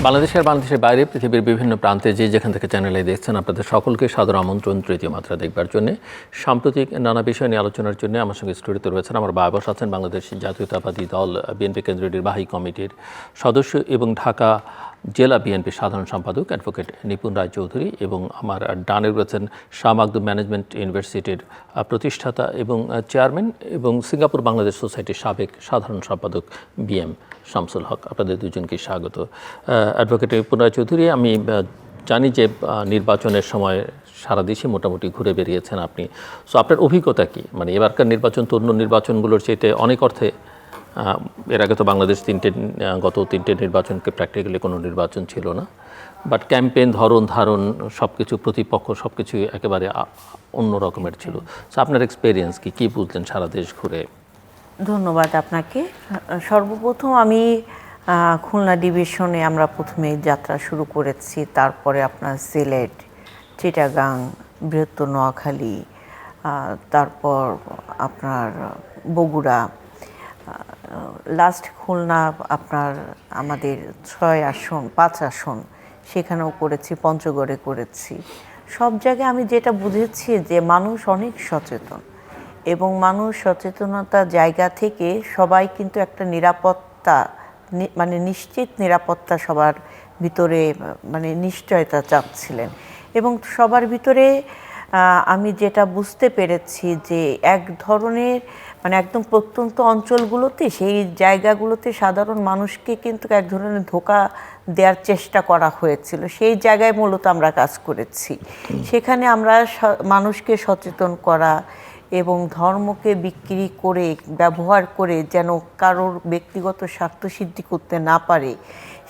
বাংলাদেশের বাইরে পৃথিবীর বিভিন্ন প্রান্তে যেখান থেকে চ্যানেলে দেখছেন আপনাদের সকলকে সাদর আমন্ত্রণ তৃতীয় মাত্রা দেখবার জন্য। সাম্প্রতিক নানা বিষয় নিয়ে আলোচনার জন্য আমার সঙ্গে স্টুডিওতে রয়েছেন আমার বাবা আছেন বাংলাদেশ জাতীয়তাবাদী দল বিএনপি কেন্দ্রীয় নির্বাহী কমিটির সদস্য এবং ঢাকা জেলা বিএনপি সাধারণ সম্পাদক অ্যাডভোকেট নিপুণ রায় চৌধুরী, এবং আমার ডানে রয়েছেন শাহ মাকদুম ম্যানেজমেন্ট ইউনিভার্সিটির প্রতিষ্ঠাতা এবং চেয়ারম্যান এবং সিঙ্গাপুর বাংলাদেশ সোসাইটির সাবেক সাধারণ সম্পাদক বিএম শামসুল হক। আপনাদের দুজনকে স্বাগত। অ্যাডভোকেট নিপুণ রায় চৌধুরী, আমি জানি যে নির্বাচনের সময় সারা দেশে মোটামুটি ঘুরে বেরিয়েছেন আপনি। সো আপনার অভিজ্ঞতা কী? মানে এবারকার নির্বাচন তো অন্য নির্বাচনগুলোর চাইতে অনেক অর্থে, এর আগে তো বাংলাদেশ গত তিনটে নির্বাচনকে প্র্যাকটিক্যালি কোনো নির্বাচন ছিল না, বাট ক্যাম্পেইন ধারণ সব কিছু, প্রতিপক্ষ সব কিছুই একেবারে অন্য রকমের ছিল। সো আপনার এক্সপিরিয়েন্স কী বুঝলেন সারা দেশ ঘুরে? ধন্যবাদ আপনাকে। সর্বপ্রথম আমি খুলনা ডিভিশনে আমরা প্রথমে যাত্রা শুরু করেছি, তারপরে আপনার সিলেট, চিটাগাং, বৃহত্তর নোয়াখালী, তারপর আপনার বগুড়া, লাস্ট খুলনা আপনার আমাদের 5 আসন সেখানেও করেছি, পঞ্চগড়ে করেছি। সব জায়গায় আমি যেটা বুঝেছি যে মানুষ অনেক সচেতন, এবং মানুষ সচেতনতার জায়গা থেকে সবাই কিন্তু একটা নিরাপত্তা, মানে নিশ্চিত নিরাপত্তা সবার ভিতরে, মানে নিশ্চয়তা চাচ্ছিলেন। এবং সবার ভিতরে আমি যেটা বুঝতে পেরেছি যে এক ধরনের, মানে একদম প্রত্যন্ত অঞ্চলগুলোতে, সেই জায়গাগুলোতে সাধারণ মানুষকে কিন্তু এক ধরনের ধোঁকা দেওয়ার চেষ্টা করা হয়েছিল। সেই জায়গায় মূলত আমরা কাজ করেছি। সেখানে আমরা মানুষকে সচেতন করা এবং ধর্মকে বিক্রি করে, ব্যবহার করে যেন কারোর ব্যক্তিগত স্বার্থ সিদ্ধি করতে না পারে,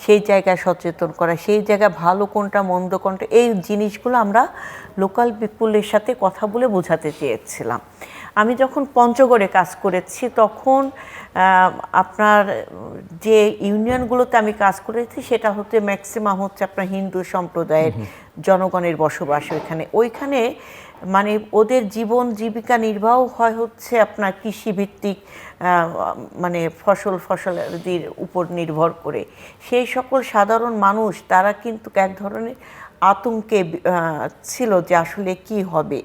সেই জায়গায় সচেতন করা, সেই জায়গায় ভালো কোনটা মন্দ কোনটা, এই জিনিসগুলো আমরা লোকাল পিপুলের সাথে কথা বলে বোঝাতে চেয়েছিলাম। আমি যখন পঞ্চগড়ে কাজ করেছি তখন আপনার যে ইউনিয়নগুলোতে আমি কাজ করেছি সেটা হচ্ছে ম্যাক্সিমাম হচ্ছে আপনার হিন্দু সম্প্রদায়ের জনগণের বসবাস ওইখানে মানে ওদের জীবন জীবিকা নির্বাহ হয় হচ্ছে আপনার কৃষিভিত্তিক, মানে ফসলের উপর নির্ভর করে। সেই সকল সাধারণ মানুষ তারা কিন্তু এক ধরনের আতঙ্কে ছিল যে আসলে কি হবে,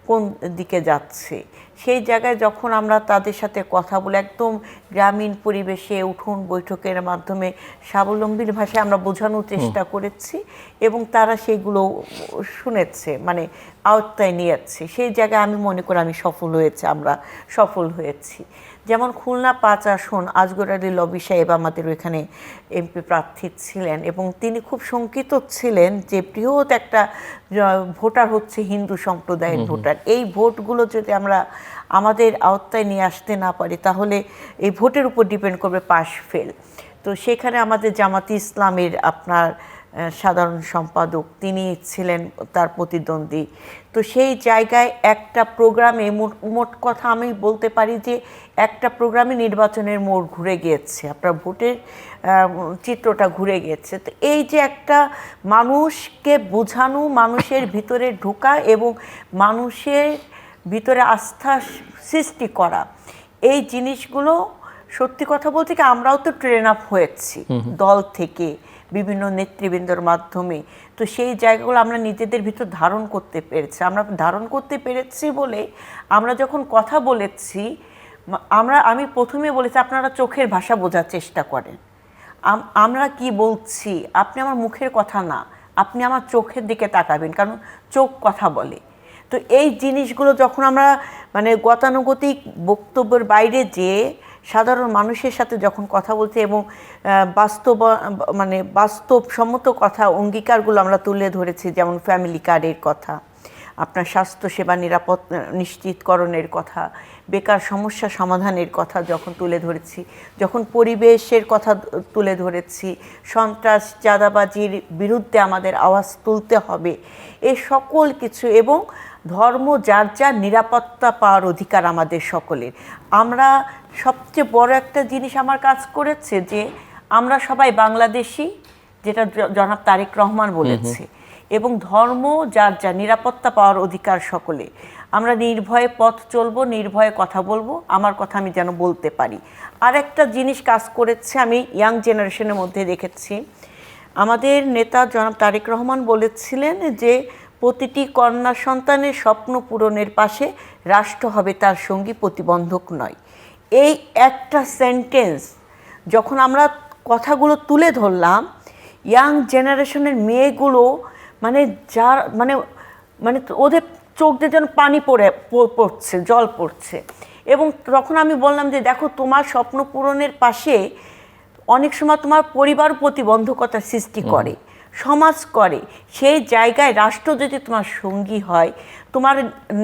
কোন দিকে যাচ্ছে। সেই জায়গায় যখন আমরা তাদের সাথে কথা বলে একদম গ্রামীণ পরিবেশে উঠোন বৈঠকের মাধ্যমে স্বাবলম্বীর ভাষায় আমরা বোঝানোর চেষ্টা করেছি, এবং তারা সেইগুলো শুনেছে, মানে আওতায় নিয়েছে। সেই জায়গায় আমি মনে করি আমরা সফল হয়েছি। যেমন খুলনা 5 আসন আজগর আলী লবি সাহেব আমাদের ওইখানে এমপি প্রার্থী ছিলেন, এবং তিনি খুব শঙ্কিত ছিলেন যে বৃহৎ একটা ভোটার হচ্ছে হিন্দু সম্প্রদায়ের ভোটার। এই ভোটগুলো যদি আমরা আমাদের আওতায় নিয়ে আসতে না পারি তাহলে এই ভোটের উপর ডিপেন্ড করবে পাস ফেল। তো সেখানে আমাদের জামাতি ইসলামের আপনার সাধারণ সম্পাদক তিনি ছিলেন তার প্রতিদ্বন্দ্বী। তো সেই জায়গায় একটা প্রোগ্রামে, মোট কথা আমি বলতে পারি যে একটা প্রোগ্রামে নির্বাচনের মোড় ঘুরে গিয়েছে, আপনার ভোটের চিত্রটা ঘুরে গিয়েছে। তো এই যে একটা মানুষকে বোঝানো, মানুষের ভিতরে ঢোকা এবং মানুষের ভিতরে আস্থা সৃষ্টি করা, এই জিনিসগুলো সত্যি কথা বলতে কি আমরাও তো ট্রেন আপ হয়েছি দল থেকে, বিভিন্ন নেতৃবৃন্দর মাধ্যমে। তো সেই জায়গাগুলো আমরা নিজেদের ভিতর ধারণ করতে পেরেছি বলে আমরা যখন কথা বলেছি, আমি প্রথমে বলেছি আপনারা চোখের ভাষা বোঝার চেষ্টা করেন, আমরা কি বলছি, আপনি আমার মুখের কথা না, আপনি আমার চোখের দিকে তাকাবেন, কারণ চোখ কথা বলে। তো এই জিনিসগুলো যখন আমরা মানে গতানুগতিক বক্তব্যের বাইরে যেয়ে সাধারণ মানুষের সাথে যখন কথা বলছি এবং বাস্তবসম্মত কথা, অঙ্গীকারগুলো আমরা তুলে ধরেছি, যেমন ফ্যামিলি কার্ডের কথা, আপনার স্বাস্থ্যসেবা নিরাপদ নিশ্চিতকরণের কথা, বেকার সমস্যা সমাধানের কথা যখন তুলে ধরেছি, যখন পরিবেশের কথা তুলে ধরেছি, সন্ত্রাস চাঁদাবাজির বিরুদ্ধে আমাদের আওয়াজ তুলতে হবে, এই সকল কিছু, এবং ধর্ম যার যার নিরাপত্তা পাওয়ার অধিকার আমাদের সকলের। আমরা সবচেয়ে বড় একটা জিনিস আমার কাজ করেছে যে আমরা সবাই বাংলাদেশি, যেটা জনাব তারেক রহমান বলেছে, এবং ধর্ম যার যার নিরাপত্তা পাওয়ার অধিকার সকলে। আমরা নির্ভয়ে পথ চলবো, নির্ভয়ে কথা বলবো, আমার কথা আমি যেন বলতে পারি। আর একটা জিনিস কাজ করেছে আমি ইয়াং জেনারেশনের মধ্যে দেখেছি, আমাদের নেতা জনাব তারেক রহমান বলেছিলেন যে প্রতিটি কন্যা সন্তানের স্বপ্ন পূরণের পাশে রাষ্ট্র হবে তার সঙ্গী, প্রতিবন্ধক নয়। এই একটা সেন্টেন্স যখন আমরা কথাগুলো তুলে ধরলাম, ইয়াং জেনারেশনের মেয়েগুলো মানে যার মানে মানে ওদের চোখ দিয়ে যেন পানি পড়ছে, জল পড়ছে। এবং তখন আমি বললাম যে দেখো, তোমার স্বপ্ন পূরণের পাশে অনেক সময় তোমার পরিবার প্রতিবন্ধকতা সৃষ্টি করে, সমাজ করে। সেই জায়গায় রাষ্ট্র যদি তোমার সঙ্গী হয়, তোমার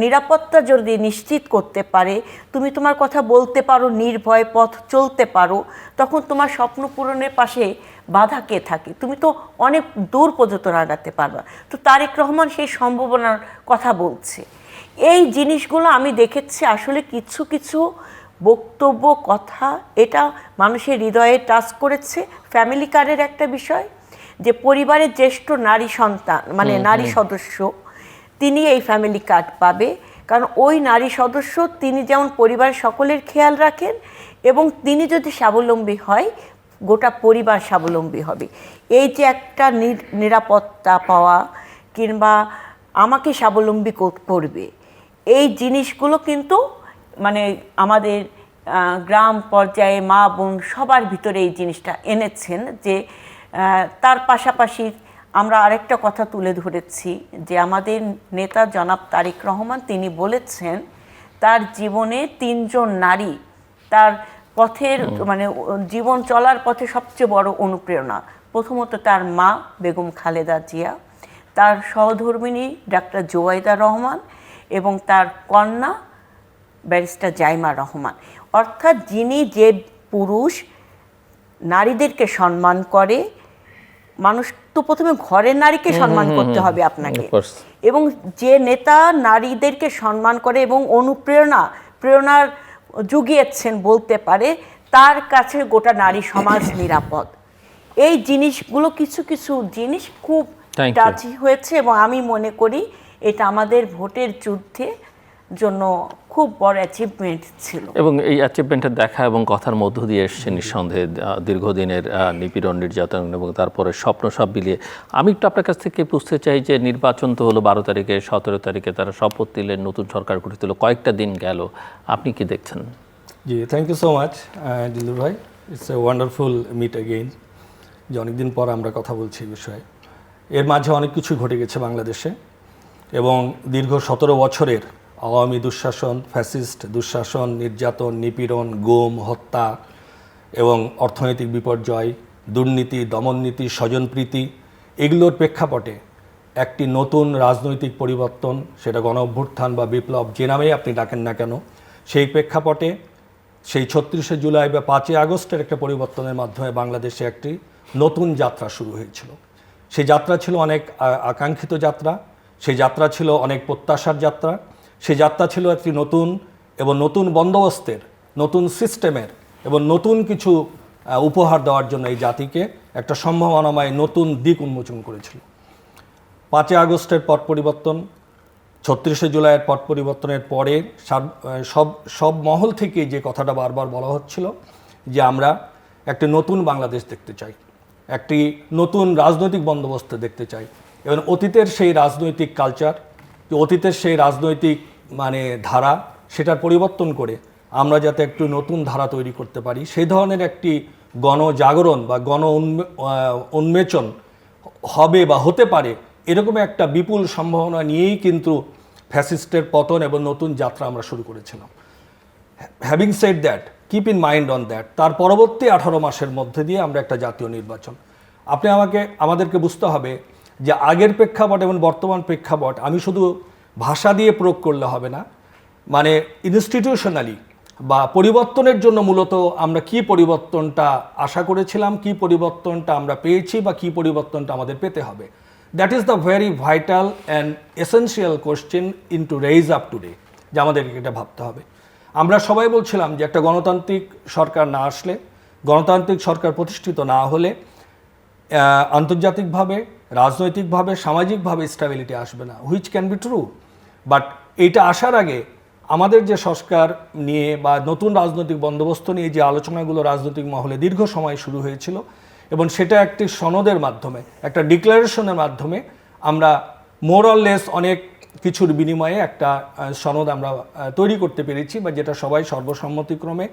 নিরাপত্তা যদি নিশ্চিত করতে পারে, তুমি তোমার কথা বলতে পারো, নির্ভয় পথ চলতে পারো, তখন তোমার স্বপ্ন পূরণের পাশে বাধা কে থাকে? তুমি তো অনেক দূর পর্যন্ত আগাতে পারবা। তো তারেক রহমান সেই সম্ভাবনার কথা বলছে। এই জিনিসগুলো আমি দেখেছি আসলে কিছু কিছু বক্তব্য, কথা, এটা মানুষের হৃদয়ে টাচ করেছে। ফ্যামিলি কার্ডের একটা বিষয়, যে পরিবারের জ্যেষ্ঠ নারী সন্তান মানে নারী সদস্য, তিনি এই ফ্যামিলি কার্ড পাবে। কারণ ওই নারী সদস্য তিনি যেমন পরিবারের সকলের খেয়াল রাখেন, এবং তিনি যদি স্বাবলম্বী হয়, গোটা পরিবার স্বাবলম্বী হবে। এই যে একটা নিরাপত্তা পাওয়া, কিংবা আমাকে স্বাবলম্বী করবে, এই জিনিসগুলো কিন্তু মানে আমাদের গ্রাম পর্যায়ে মা বোন সবার ভিতরে এই জিনিসটা এনেছেন। যে তার পাশাপাশি আমরা আরেকটা কথা তুলে ধরেছি যে আমাদের নেতা জনাব তারেক রহমান তিনি বলেছেন তার জীবনে 3 জন নারী তার পথের মানে জীবন চলার পথে সবচেয়ে বড় অনুপ্রেরণা। প্রথমত তার মা বেগম খালেদা জিয়া, তার সহধর্মিণী ডাক্তার জোবাইদা রহমান, এবং তার কন্যা ব্যারিস্টার জাইমা রহমান। অর্থাৎ যিনি যে পুরুষ নারীদেরকে সম্মান করে, মানুষ তো প্রথমে ঘরের নারীকে সম্মান করতে হবে আপনাকে, এবং যে নেতা নারীদেরকে সম্মান করে এবং প্রেরণার জুগিয়েছেন বলতে পারে, তার কাছে গোটা নারী সমাজ নিরাপদ। এই জিনিসগুলো কিছু কিছু জিনিস খুব টাচি হয়েছে, এবং আমি মনে করি এটা আমাদের ভোটের যুদ্ধে জন্য খুব বড় অ্যাচিভমেন্ট ছিল। এবং এই অ্যাচিভমেন্টের দেখা এবং কথার মধ্য দিয়ে এসছে নিঃসন্দেহে দীর্ঘদিনের নিপীড়ন, নির্যাতন এবং তারপরে স্বপ্ন সব মিলিয়ে। আমি একটু আপনার কাছ থেকে বুঝতে চাই যে নির্বাচন তো হলো 12 তারিখে, 17 তারিখে তারা শপথ নিলেন, নতুন সরকার গঠিত হলো, কয়েকটা দিন গেল, আপনি কি দেখছেন? জি, thank you so much Dilur ভাই। It's a wonderful meet again, যে অনেকদিন পর আমরা কথা বলছি এই বিষয়ে। এর মাঝে অনেক কিছু ঘটে গেছে বাংলাদেশে, এবং দীর্ঘ 17 বছরের আওয়ামী দুঃশাসন, ফ্যাসিস্ট দুঃশাসন, নির্যাতন, নিপীড়ন, গুম, হত্যা এবং অর্থনৈতিক বিপর্যয়, দুর্নীতি, দমননীতি, স্বজনপ্রীতি, এগুলোর প্রেক্ষাপটে একটি নতুন রাজনৈতিক পরিবর্তন, সেটা গণ অভ্যুত্থান বা বিপ্লব যে নামেই আপনি ডাকেন না কেন, সেই প্রেক্ষাপটে সেই 36শে জুলাই বা 5ই আগস্টের একটা পরিবর্তনের মাধ্যমে বাংলাদেশে একটি নতুন যাত্রা শুরু হয়েছিল। সেই যাত্রা ছিল অনেক আকাঙ্ক্ষিত যাত্রা, সেই যাত্রা ছিল অনেক প্রত্যাশার যাত্রা, সেই যাত্রা ছিল একটি নতুন এবং নতুন বন্দোবস্তের, নতুন সিস্টেমের এবং নতুন কিছু উপহার দেওয়ার জন্য এই জাতিকে একটা সম্ভাবনাময় নতুন দিক উন্মোচন করেছিল। 5ই আগস্টের পট পরিবর্তন, 36শে জুলাইয়ের পট পরিবর্তনের পরে সব মহল থেকে যে কথাটা বারবার বলা হচ্ছিল যে আমরা একটি নতুন বাংলাদেশ দেখতে চাই, একটি নতুন রাজনৈতিক বন্দোবস্ত দেখতে চাই, এবং অতীতের সেই রাজনৈতিক কালচার, অতীতের সেই রাজনৈতিক মানে ধারা, সেটার পরিবর্তন করে আমরা যাতে একটু নতুন ধারা তৈরি করতে পারি, সেই ধরনের একটি গণজাগরণ বা উন্মেচন হবে বা হতে পারে, এরকম একটা বিপুল সম্ভাবনা নিয়েই কিন্তু ফ্যাসিস্টের পতন এবং নতুন যাত্রা আমরা শুরু করেছিলাম। Having said that, keep in mind on that, তার পরবর্তী 18 মাসের মধ্যে দিয়ে আমরা একটা জাতীয় নির্বাচন, আমাদেরকে বুঝতে হবে যে আগের প্রেক্ষাপট এবং বর্তমান প্রেক্ষাপট আমি শুধু ভাষা দিয়ে প্রয়োগ করলে হবে না, মানে ইনস্টিটিউশনালি বা পরিবর্তনের জন্য মূলত আমরা কি পরিবর্তনটা আশা করেছিলাম, কি পরিবর্তনটা আমরা পেয়েছি, বা কি পরিবর্তনটা আমাদের পেতে হবে। That is the very vital and essential question in two raise up today, যে আমাদেরকে এটা ভাবতে হবে। আমরা সবাই বলছিলাম যে একটা গণতান্ত্রিক সরকার না আসলে, গণতান্ত্রিক সরকার প্রতিষ্ঠিত না হলে আন্তর্জাতিকভাবে, রাজনৈতিকভাবে, সামাজিকভাবে স্টেবিলিটি আসবে না, which can be true. But এইটা আসার আগে আমাদের যে সংস্কার নিয়ে বা নতুন রাজনৈতিক বন্দোবস্ত নিয়ে যে আলোচনাগুলো রাজনৈতিক মহলে দীর্ঘ সময় শুরু হয়েছিল, এবং সেটা একটি সনদের মাধ্যমে, একটা ডিক্লারেশনের মাধ্যমে আমরা মোর অর লেস অনেক কিছুর বিনিময়ে একটা সনদ আমরা তৈরি করতে পেরেছি, বা যেটা সবাই সর্বসম্মতিক্রমে,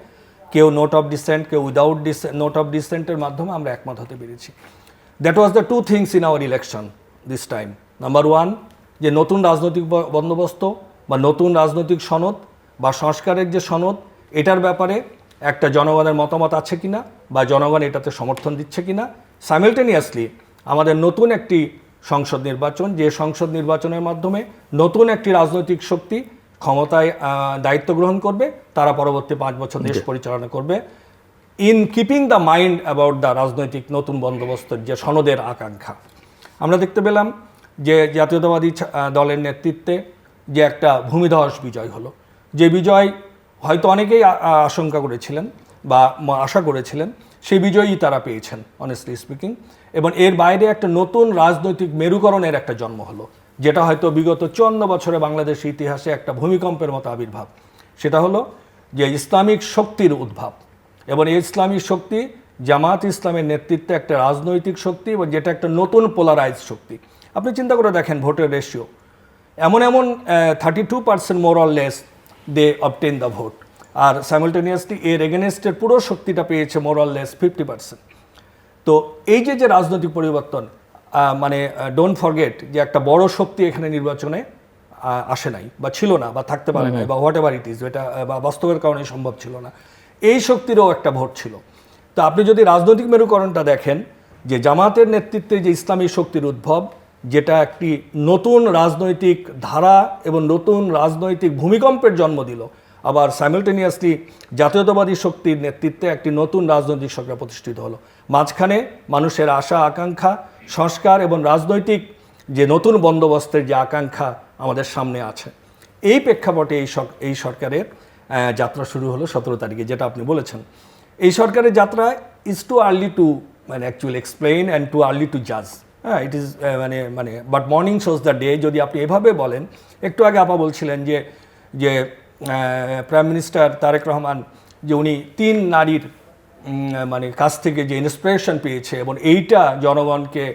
কেউ নোট অফ ডিসেন্ট, কেউ উইদাউট নোট অফ ডিসেন্টের মাধ্যমে আমরা একমত হতে পেরেছি। That was the two things in our election this time. Number one, যে নতুন রাজনৈতিক বন্দোবস্ত বা নতুন রাজনৈতিক সনদ বা সংস্কারের যে সনদ, এটার ব্যাপারে একটা জনগণের মতামত আছে কিনা, বা জনগণ এটাতে সমর্থন দিচ্ছে কিনা। সাইমেলটেনিয়াসলি আমাদের নতুন একটি সংসদ নির্বাচন, যে সংসদ নির্বাচনের মাধ্যমে নতুন একটি রাজনৈতিক শক্তি ক্ষমতায় দায়িত্ব গ্রহণ করবে, তারা পরবর্তী 5 বছর দেশ পরিচালনা করবে, in keeping the mind about the রাজনৈতিক নতুন বন্দোবস্তের যে সনদের আকাঙ্ক্ষা। আমরা দেখতে পেলাম যে জাতীয়তাবাদী দলের নেতৃত্বে যে একটা ভূমিধস বিজয় হলো, যে বিজয় হয়তো অনেকেই আশঙ্কা করেছিলেন বা আশা করেছিলেন, সেই বিজয়ই তারা পেয়েছেন অনেস্টলি স্পিকিং। এবং এর বাইরে একটা নতুন রাজনৈতিক মেরুকরণের একটা জন্ম হলো, যেটা হয়তো বিগত 54 বছরে বাংলাদেশের ইতিহাসে একটা ভূমিকম্পের মতো আবির্ভাব। সেটা হলো যে ইসলামিক শক্তির উদ্ভব, এবং এই ইসলামিক শক্তি জামাত ইসলামের নেতৃত্বে একটা রাজনৈতিক শক্তি, এবং যেটা একটা নতুন পোলারাইজ শক্তি। আপনি চিন্তা করে দেখেন ভোটের রেশিও, এমন 32% more or less they obtain the vote, আর সাইমেলটেনিয়াসলি এর এগেনস্টের পুরো শক্তিটা পেয়েছে মোর অর লেস 50%। তো এই যে রাজনৈতিক পরিবর্তন, মানে ডোন্ট ফরগেট যে একটা বড় শক্তি এখানে নির্বাচনে আসে নাই, বা ছিল না, বা থাকতে পারে নাই, বা হোয়াট এভার ইট ইজ, এটা বা বাস্তবের কারণে সম্ভব ছিল না। এই শক্তিরও একটা ভোট ছিল। তো আপনি যদি রাজনৈতিক মেরুকরণটা দেখেন, যে জামাতের নেতৃত্বে যে ইসলামী শক্তির উদ্ভব, যেটা একটি নতুন রাজনৈতিক ধারা এবং নতুন রাজনৈতিক ভূমিকম্পের জন্ম দিল, আবার সাইমেলটেনিয়াসলি জাতীয়তাবাদী শক্তির নেতৃত্বে একটি নতুন রাজনৈতিক সরকার প্রতিষ্ঠিত হলো। মাঝখানে মানুষের আশা আকাঙ্ক্ষা, সংস্কার এবং রাজনৈতিক যে নতুন বন্দোবস্তের যে আকাঙ্ক্ষা আমাদের সামনে আছে, এই প্রেক্ষাপটে এই সরকারের যাত্রা শুরু হলো 17 তারিখে, যেটা আপনি বলেছেন। এই সরকারের যাত্রা is too early two actually explain and too early two জাজ। হ্যাঁ, it is but morning shows the day, যদি আপনি এভাবে বলেন। একটু আগে আপা বলছিলেন যে প্রাইম মিনিস্টার তারেক রহমান, যে উনি 3 নারীর কাছ থেকে যে ইন্সপিরেশন পেয়েছে, এবং এইটা জনগণকে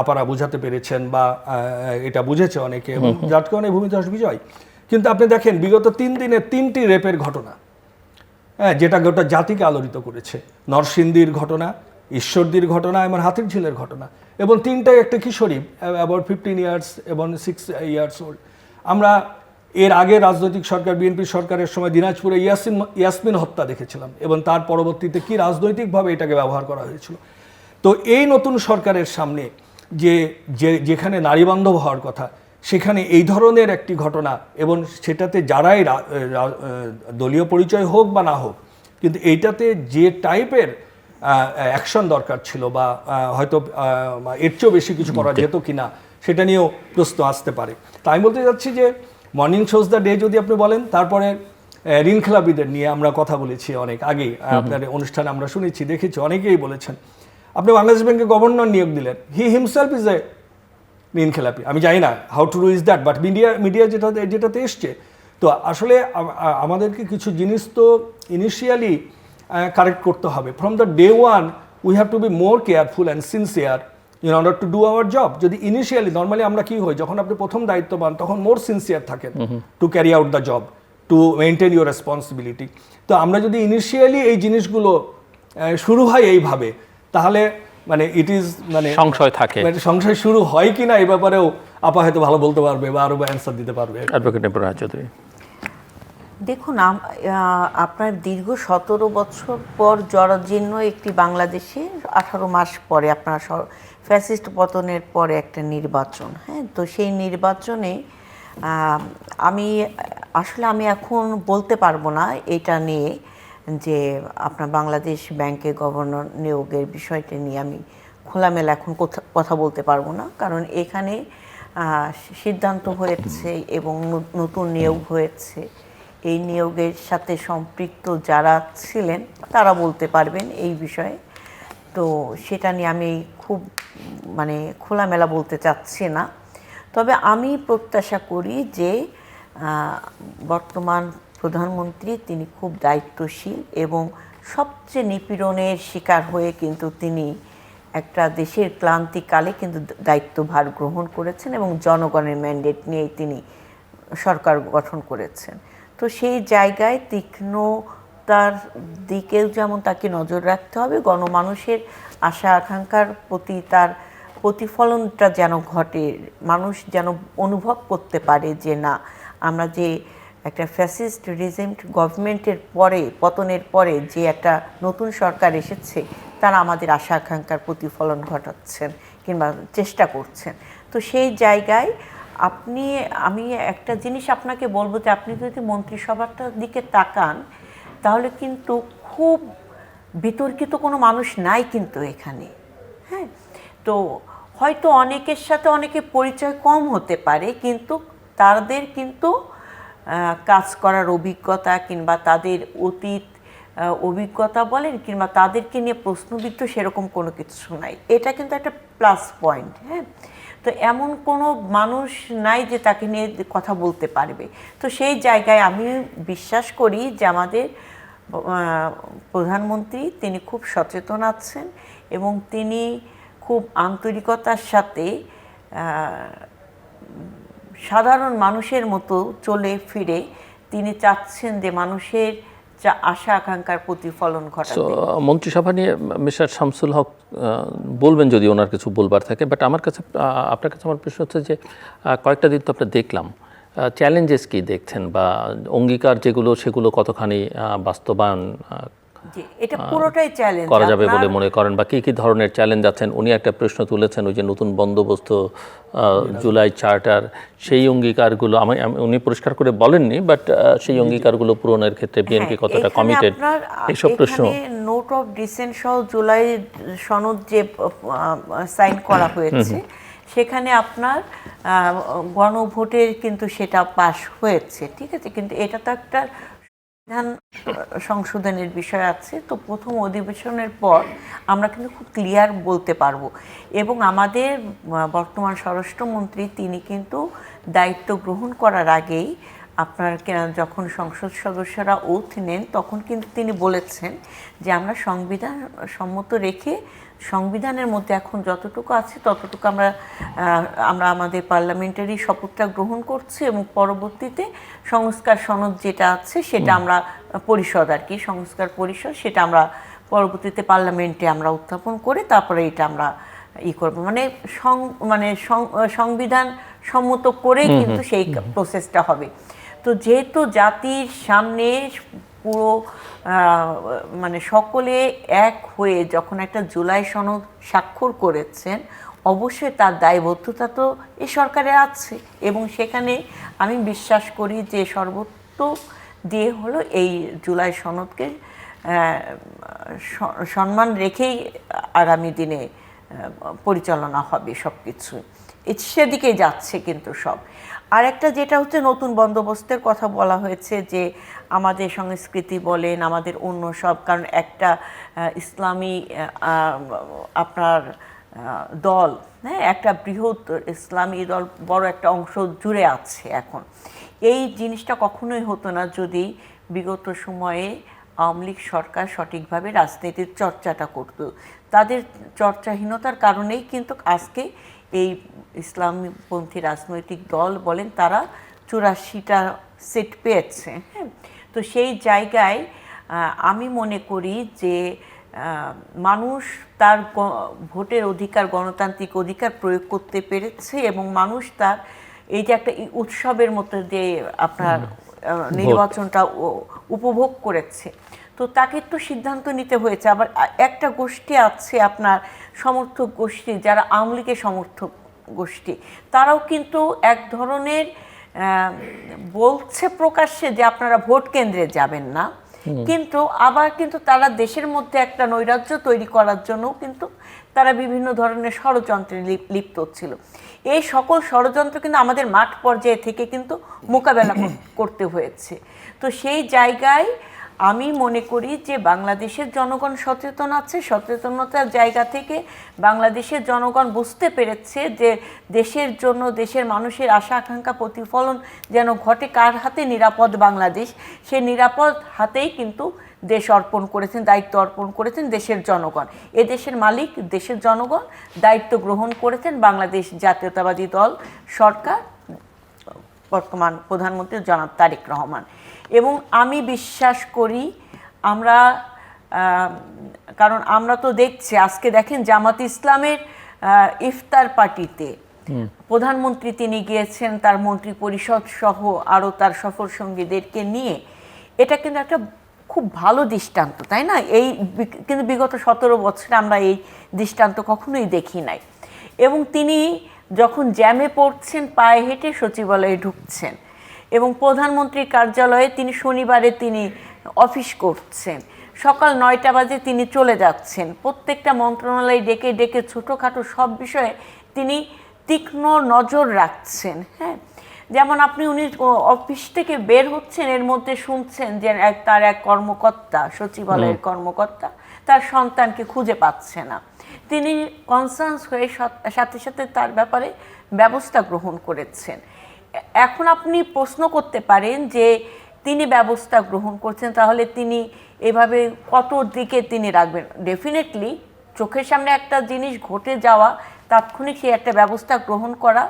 আপারা বোঝাতে পেরেছেন, বা এটা বুঝেছে অনেকে, এবং যার কারণে ভূমিধস বিজয়। কিন্তু আপনি দেখেন বিগত 3 দিনে 3টি রেপের ঘটনা, হ্যাঁ, যেটা গোটা জাতিকে আলোড়িত করেছে। নরসিংদীর ঘটনা, ঈশ্বরদীর ঘটনা এবং হাতিরঝিলের ঘটনা, এবং 3টাই একটা কিশোরী, অ্যাবাউট 15 ইয়ার্স এবং 6 ইয়ার্স ওল্ড। আমরা এর আগে রাজনৈতিক সরকার, বিএনপি সরকারের সময় দিনাজপুরে ইয়াসমিন হত্যা দেখেছিলাম, এবং তার পরবর্তীতে কি রাজনৈতিকভাবে এটাকে ব্যবহার করা হয়েছিল। তো এই নতুন সরকারের সামনে যেখানে নারীবান্ধব হওয়ার কথা, সেখানে এই ধরনের একটি ঘটনা, এবং সেটাতে যারাই দলীয় পরিচয় হোক বা না হোক, কিন্তু এইটাতে যে টাইপের অ্যাকশন দরকার ছিল, বা হয়তো এর চেয়েও বেশি কিছু করা যেত কিনা, সেটা নিয়েও প্রশ্ন আসতে পারে। তাই আমি বলতে চাচ্ছি যে মর্নিং শোজ দ্য ডে যদি আপনি বলেন, তারপরে ঋণ খেলাপিদের নিয়ে আমরা কথা বলেছি অনেক আগেই, আপনার অনুষ্ঠানে আমরা শুনেছি, দেখেছি, অনেকেই বলেছেন। আপনি বাংলাদেশ ব্যাংকে গভর্নর নিয়োগ দিলেন, হি হিমসেলফ ইজ এ ঋণ খেলাপি। আমি জানি না how to do is that, but media যেটাতে এসছে। তো আসলে আমাদেরকে কিছু জিনিস তো ইনিশিয়ালি কারেক্ট করতে হবে। From the day one we have two be more careful and sincere in order to do our job. যদি ইনিশিয়ালি, নর্মালি আমরা কি হই, যখন আপনি প্রথম দায়িত্ব পান, তখন মোর সিনসিয়ার থাকেন to carry out the job, to maintain your responsibility. তো আমরা যদি ইনিশিয়ালি এই জিনিসগুলো শুরু হয় এইভাবে, তাহলে ইট ইজ সংশয় থাকে, সংশয় শুরু হয় কিনা এই ব্যাপারেও আপা হয়তো ভালো বলতে পারবে, বা আরো অ্যান্সার দিতে পারবে। অ্যাডভোকেট নেবুরা চৌধুরী, দেখুন, আপনার দীর্ঘ 17 বছর পর জরাজীর্ণ একটি বাংলাদেশে 18 মাস পরে আপনার ফ্যাসিস্ট পতনের পরে একটা নির্বাচন, হ্যাঁ, তো সেই নির্বাচনে আমি এখন বলতে পারবো না এটা নিয়ে, যে আপনার বাংলাদেশ ব্যাংকে গভর্নর নিয়োগের বিষয়টা নিয়ে আমি খোলামেলা এখন কথা বলতে পারবো না, কারণ এখানে সিদ্ধান্ত হয়েছে এবং নতুন নিয়োগ হয়েছে। এই নিয়োগের সাথে সম্পৃক্ত যারা ছিলেন তারা বলতে পারবেন এই বিষয়ে। তো সেটা নিয়ে আমি খুব খোলামেলা বলতে চাচ্ছি না। তবে আমি প্রত্যাশা করি যে বর্তমান প্রধানমন্ত্রী তিনি খুব দায়িত্বশীল, এবং সবচেয়ে নিপীড়নের শিকার হয়ে কিন্তু তিনি একটা দেশের ক্লান্তিকালে কিন্তু দায়িত্বভার গ্রহণ করেছেন এবং জনগণের ম্যান্ডেট নিয়েই তিনি সরকার গঠন করেছেন। তো সেই জায়গায় তীক্ষ্ণতার দিকেও যেমন তাকে নজর রাখতে হবে, গণমানুষের আশা আকাঙ্ক্ষার প্রতি তার প্রতিফলনটা যেন ঘটে, মানুষ যেন অনুভব করতে পারে যে না, আমরা যে একটা ফ্যাসিস্ট রিজেন্ট গভর্নমেন্টের পরে, পতনের পরে যে একটা নতুন সরকার এসেছে, তারা আমাদের আশা আকাঙ্ক্ষার প্রতিফলন ঘটাচ্ছেন কিংবা চেষ্টা করছেন। তো সেই জায়গায় আমি একটা জিনিস আপনাকে বলবো যে আপনি যদি মন্ত্রিসভাটার দিকে তাকান, তাহলে কিন্তু খুব বিতর্কিত কোনো মানুষ নাই কিন্তু এখানে। হ্যাঁ, তো হয়তো অনেকের সাথে অনেকের পরিচয় কম হতে পারে, কিন্তু তাদের কিন্তু কাজ করার অভিজ্ঞতা কিংবা তাদের অতীত অভিজ্ঞতা বলেন কিংবা তাদেরকে নিয়ে প্রশ্নবিদ্ধ সেরকম কোনো কিছু নাই। এটা কিন্তু একটা প্লাস পয়েন্ট। হ্যাঁ, তো এমন কোনো মানুষ নাই যে তাকে নিয়ে কথা বলতে পারবে। তো সেই জায়গায় আমি বিশ্বাস করি যে আমাদের প্রধানমন্ত্রী তিনি খুব সচেতন আছেন এবং তিনি খুব আন্তরিকতার সাথে সাধারণ মানুষের মতো চলে ফিরে তিনি চাচ্ছেন যে মানুষের যা আশা আকাঙ্ক্ষার প্রতিফলন ঘটাতে। মন্ত্রিসভা নিয়ে মিস্টার শামসুল হক বলবেন যদি ওনার কিছু বলবার থাকে, বাট আমার কাছে আপনার কাছে আমার প্রশ্ন হচ্ছে যে কয়েকটা দিন তো আমরা দেখলাম, চ্যালেঞ্জেস কি দেখছেন বা অঙ্গীকার যেগুলো সেগুলো কতখানি বাস্তবায়ন এটা পুরোটাই চ্যালেঞ্জ করা যাবে বলে মনে করেন, বা কী কী ধরনের চ্যালেঞ্জ আছেন? উনি একটা প্রশ্ন তুলেছেন ওই যে নতুন বন্দোবস্ত, জুলাই চার্টার, সেই অঙ্গীকারগুলো উনি পরিষ্কার করে বলেননি, বাট সেই অঙ্গীকারগুলো পূরণের ক্ষেত্রে বিএনপি কতটা কমিটেড, এইসব প্রশ্ন। নোট অফ ডিসেন্ট সহ জুলাই সনদ যে সাইন করা হয়েছে সেখানে আপনার গণভোটের কিন্তু সেটা পাশ হয়েছে, ঠিক আছে, কিন্তু এটা তো একটা সংবিধান সংশোধনের বিষয় আছে। তো প্রথম অধিবেশনের পর আমরা কিন্তু খুব ক্লিয়ার বলতে পারবো, এবং আমাদের বর্তমান স্বরাষ্ট্রমন্ত্রী তিনি কিন্তু দায়িত্ব গ্রহণ করার আগেই আপনার যখন সংসদ সদস্যরা ওথ নেন তখন কিন্তু তিনি বলেছেন যে আমরা সংবিধান সম্মত রেখে সংবিধানের মধ্যে এখন যতটুকু আছে ততটুকু আমরা আমাদের পার্লামেন্টারি শপথটা গ্রহণ করছি, এবং পরবর্তীতে সংস্কার সনদ যেটা আছে সেটা আমরা পরিষদ আর কি সংস্কার পরিষদ সেটা আমরা পরবর্তীতে পার্লামেন্টে আমরা উত্থাপন করে তারপরে এটা আমরা করব, মানে সংবিধান সম্মত করে কিন্তু সেই প্রসেসটা হবে। তো যেহেতু জাতির সামনে পুরো মানে সকলে এক হয়ে যখন একটা জুলাই সনদ স্বাক্ষর করেছেন, অবশ্যই তার দায়বদ্ধতা তো এই সরকারের আছে, এবং সেখানে আমি বিশ্বাস করি যে সর্বোচ্চ দিয়ে হলো এই জুলাই সনদকে সম্মান রেখেই আগামী দিনে পরিচালনা হবে সব কিছু, সেদিকেই যাচ্ছে কিন্তু সব। আর একটা যেটা হচ্ছে নতুন বন্দোবস্তের কথা বলা হয়েছে যে আমাদের সংস্কৃতি বলেন আমাদের অন্য সব, কারণ একটা ইসলামী আপনার দল, হ্যাঁ, একটা বৃহৎ ইসলামী দল বড় একটা অংশ জুড়ে আছে এখন। এই জিনিসটা কখনোই হতো না যদি বিগত সময়ে আওয়ামী লীগ সরকার সঠিকভাবে রাজনীতির চর্চাটা করত। তাদের চর্চাহীনতার কারণেই কিন্তু আজকে এই ইসলামপন্থী রাজনৈতিক দল বলেন তারা 84টা সিট পেয়েছে। হ্যাঁ, তো সেই জায়গায় আমি মনে করি যে মানুষ তার ভোটের অধিকার, গণতান্ত্রিক অধিকার প্রয়োগ করতে পেরেছে, এবং মানুষ তার এই যে একটা উৎসবের মধ্যে দিয়ে আপনার নির্বাচনটা উপভোগ করেছে। তো তাকে তো সিদ্ধান্ত নিতে হয়েছে। আবার একটা গোষ্ঠী আছে আপনার সমর্থক গোষ্ঠী, যারা আওয়ামী লীগের সমর্থক গোষ্ঠী, তারাও কিন্তু এক ধরনের বলছে প্রকাশ্যে যে আপনারা ভোট কেন্দ্রে যাবেন না, কিন্তু আবার কিন্তু তারা দেশের মধ্যে একটা নৈরাজ্য তৈরি করার জন্য কিন্তু তারা বিভিন্ন ধরনের ষড়যন্ত্রে লিপ্ত ছিল। এই সকল ষড়যন্ত্র কিন্তু আমাদের মাঠ পর্যায়ে থেকে কিন্তু মোকাবেলা করতে হয়েছে। তো সেই জায়গায় আমি মনে করি যে বাংলাদেশের জনগণ সচেতন আছে, সচেতনতার জায়গা থেকে বাংলাদেশের জনগণ বুঝতে পেরেছে যে দেশের জন্য, দেশের মানুষের আশা আকাঙ্ক্ষা প্রতিফলন যেন ঘটে কার হাতে, নিরাপদ বাংলাদেশ, সে নিরাপদ হাতেই কিন্তু দেশ অর্পণ করেছেন, দায়িত্ব অর্পণ করেছেন দেশের জনগণ। এ দেশের মালিক দেশের জনগণ, দায়িত্ব গ্রহণ করেছেন বাংলাদেশ জাতীয়তাবাদী দল সরকার, বর্তমান প্রধানমন্ত্রী জনাব তারেক রহমান। এবং আমি বিশ্বাস করি আমরা, কারণ আমরা তো দেখছি আজকে দেখেন জামাত ইসলামের ইফতার পার্টিতে প্রধানমন্ত্রী তিনি গিয়েছেন তার মন্ত্রী পরিষদ সহ আরও তার সফর সঙ্গীদেরকে নিয়ে। এটা কিন্তু একটা খুব ভালো দৃষ্টান্ত, তাই না? কিন্তু বিগত 17 বছরে আমরা এই দৃষ্টান্ত কখনোই দেখি নাই। এবং তিনি যখন জ্যামে পড়ছেন পায়ে হেঁটে সচিবালয়ে ঢুকছেন, এবং প্রধানমন্ত্রীর কার্যালয়ে তিনি শনিবারে তিনি অফিস করছেন, সকাল 9টা বাজে তিনি চলে যাচ্ছেন, প্রত্যেকটা মন্ত্রণালয় ডেকে ডেকে ছোটোখাটো সব বিষয়ে তিনি তীক্ষ্ণ নজর রাখছেন। হ্যাঁ, যেমন উনি অফিস থেকে বের হচ্ছেন, এর মধ্যে শুনছেন যে তার এক কর্মকর্তা, সচিবালয়ের কর্মকর্তা তার সন্তানকে খুঁজে পাচ্ছে না। তিনি কনসার্নস হয়ে সাথে সাথে তার ব্যাপারে ব্যবস্থা গ্রহণ করেছেন। এখন আপনি প্রশ্ন করতে পারেন যে তিনি ব্যবস্থা গ্রহণ করছেন, তাহলে তিনি এভাবে কত দিকে তিনি রাখবেন? ডেফিনেটলি চোখের সামনে একটা জিনিস ঘটে যাওয়া, তাৎক্ষণিক সেই একটা ব্যবস্থা গ্রহণ করা,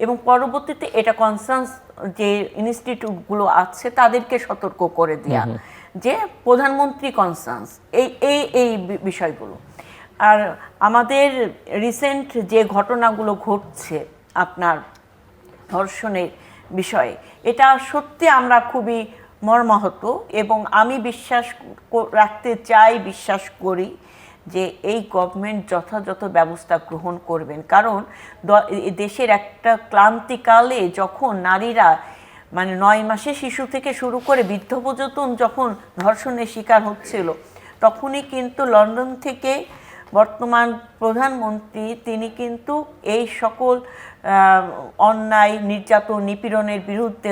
এবং পরবর্তীতে এটা কনসার্নস যে ইনস্টিটিউটগুলো আছে তাদেরকে সতর্ক করে দেওয়া যে প্রধানমন্ত্রী কনসার্নস এই বিষয়গুলো। আর আমাদের রিসেন্ট যে ঘটনাগুলো ঘটছে আপনার ধর্ষণের বিষয়ে, এটা সত্যি আমরা খুবই মর্মাহত, এবং আমি বিশ্বাস করি যে এই গভর্নমেন্ট যথাযথ ব্যবস্থা গ্রহণ করবেন। কারণ দেশের একটা ক্লান্তিকালে যখন নারীরা 9 মাসে শিশু থেকে শুরু করে বৃদ্ধ পর্যন্ত যখন ধর্ষণের শিকার হচ্ছিল, তখনই কিন্তু লন্ডন থেকে বর্তমান প্রধানমন্ত্রী তিনি কিন্তু এই সকল অন্যায়, নির্যাতন, নিপীড়নের বিরুদ্ধে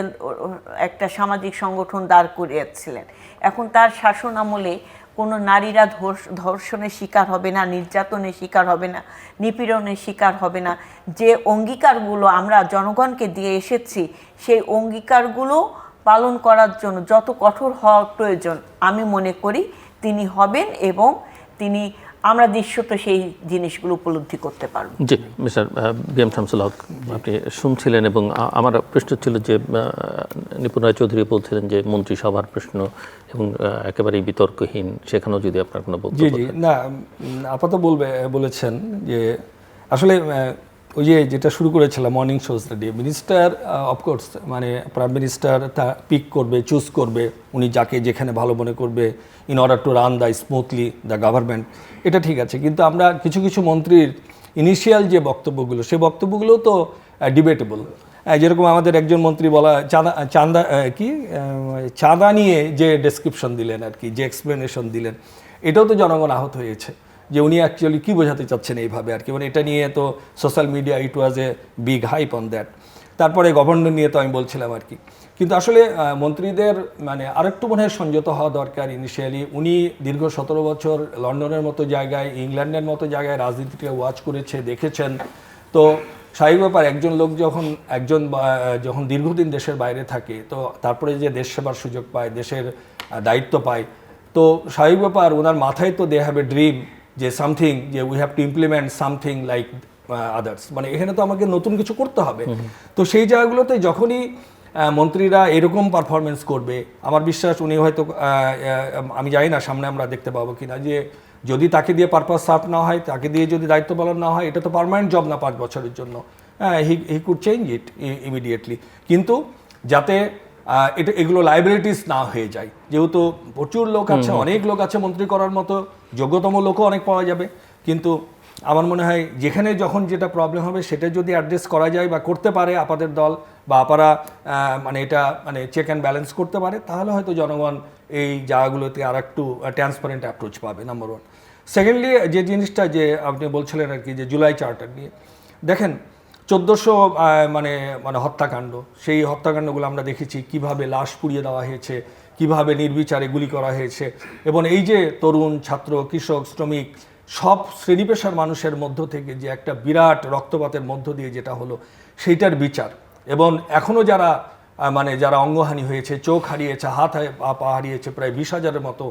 একটা সামাজিক সংগঠন দাঁড় করিয়েছিলেন। এখন তার শাসন আমলে কোনো নারীরা ধর্ষণের শিকার হবে না, নির্যাতনের শিকার হবে না, নিপীড়নের শিকার হবে না। যে অঙ্গীকারগুলো আমরা জনগণকে দিয়ে এসেছি, সেই অঙ্গীকারগুলো পালন করার জন্য যত কঠোর হওয়া প্রয়োজন আমি মনে করি তিনি হবেন, এবং তিনি আমরা দৃশ্যত সেই জিনিসগুলো উপলব্ধি করতে পারব। জি, মিস্টার বি এম শামসুল হক, আপনি শুনছিলেন, এবং আমার প্রশ্ন ছিল যে নিপুণ রায় চৌধুরী বলছিলেন যে মন্ত্রিসভার প্রশ্ন এবং একেবারেই বিতর্কহীন, সেখানেও যদি আপনার কোনো বক্তব্য। জি না, আপাতত বলেছেন যে আসলে ওই যেটা শুরু করেছিলাম morning shows day, minister of course prime minister তা পিক করবে, চুজ করবে উনি যাকে যেখানে ভালো মনে করবে in order to run the smoothly the government, এটা ঠিক আছে। কিন্তু আমরা কিছু মন্ত্রীর ইনিশিয়াল যে বক্তব্যগুলো, সেই বক্তব্যগুলো তো ডিবেটেবল। যেরকম আমাদের একজন মন্ত্রী বলা চাঁদা নিয়ে যে ডেসক্রিপশন দিলেন আর কি, যে এক্সপ্লেনেশন দিলেন, এটাও তো জনগণ আহত হয়েছে যে উনি অ্যাকচুয়ালি কী বোঝাতে চাচ্ছেন এইভাবে আর কি। এটা নিয়ে তো social media it was a big hype on that. তারপরে গভর্নর নিয়ে তো আমি বলছিলাম আর কি। কিন্তু আসলে মন্ত্রীদের আরেকটু মনে হয় সংযত হওয়া দরকার। ইনিশিয়ালি উনি দীর্ঘ 17 বছর লন্ডনের মতো জায়গায়, ইংল্যান্ডের মতো জায়গায় রাজনীতিকে ওয়াচ করেছে, দেখেছেন। তো স্বাভাবিক ব্যাপার, একজন লোক যখন দীর্ঘদিন দেশের বাইরে থাকে, তো তারপরে যে দেশ সেবার সুযোগ পায়, দেশের দায়িত্ব পায়, তো স্বাভাবিক ব্যাপার ওনার মাথায় তো দে হ্যাভ এ ড্রিম যে সামথিং, যে we have to implement something like others, এখানে তো আমাকে নতুন কিছু করতে হবে। তো সেই জায়গাগুলোতে যখনই মন্ত্রীরা এরকম পারফরমেন্স করবে, আমার বিশ্বাস উনি হয়তো, আমি জানি না সামনে আমরা দেখতে পাবো কিনা, যে যদি তাকে দিয়ে পারপাস সার্ভ না হয়, তাকে দিয়ে যদি দায়িত্ব পালন না হয়, এটা তো পার্মানেন্ট জব না 5 বছরের জন্য, he could change it immediately. কিন্তু যাতে এগুলো লাইবিলিটিস না হয়ে যায়, যেহেতু প্রচুর লোক আছে, অনেক লোক আছে মন্ত্রী করার মতো, যোগ্যতম লোকও অনেক পাওয়া যাবে। কিন্তু আমার মনে হয় যেখানে যখন যেটা প্রবলেম হবে সেটা যদি অ্যাড্রেস করা যায় বা করতে পারে আপাদের দল বা আপারা, এটা চেক অ্যান্ড ব্যালেন্স করতে পারে, তাহলে হয়তো জনগণ এই জায়গাগুলোতে আর একটু ট্রান্সপারেন্ট অ্যাপ্রোচ পাবে, নাম্বার 1। সেকেন্ডলি যে জিনিসটা যে আপনি বলছিলেন আর কি, যে জুলাই চার্টার নিয়ে, দেখেন 1400 হত্যাকাণ্ড, সেই হত্যাকাণ্ডগুলো আমরা দেখেছি কিভাবে লাশ পুড়িয়ে দেওয়া হয়েছে, কিভাবে নির্বিচারে গুলি করা হয়েছে, এবং এই যে তরুণ, ছাত্র, কৃষক, শ্রমিক, সব শ্রেণী পেশার মানুষের মধ্য থেকে যে একটা বিরাট রক্তপাতের মধ্য দিয়ে যেটা হলো, সেইটার বিচার। এবং এখনও যারা অঙ্গহানি হয়েছে, চোখ হারিয়েছে, হাত পা হারিয়েছে, প্রায় 20,000-এর মতো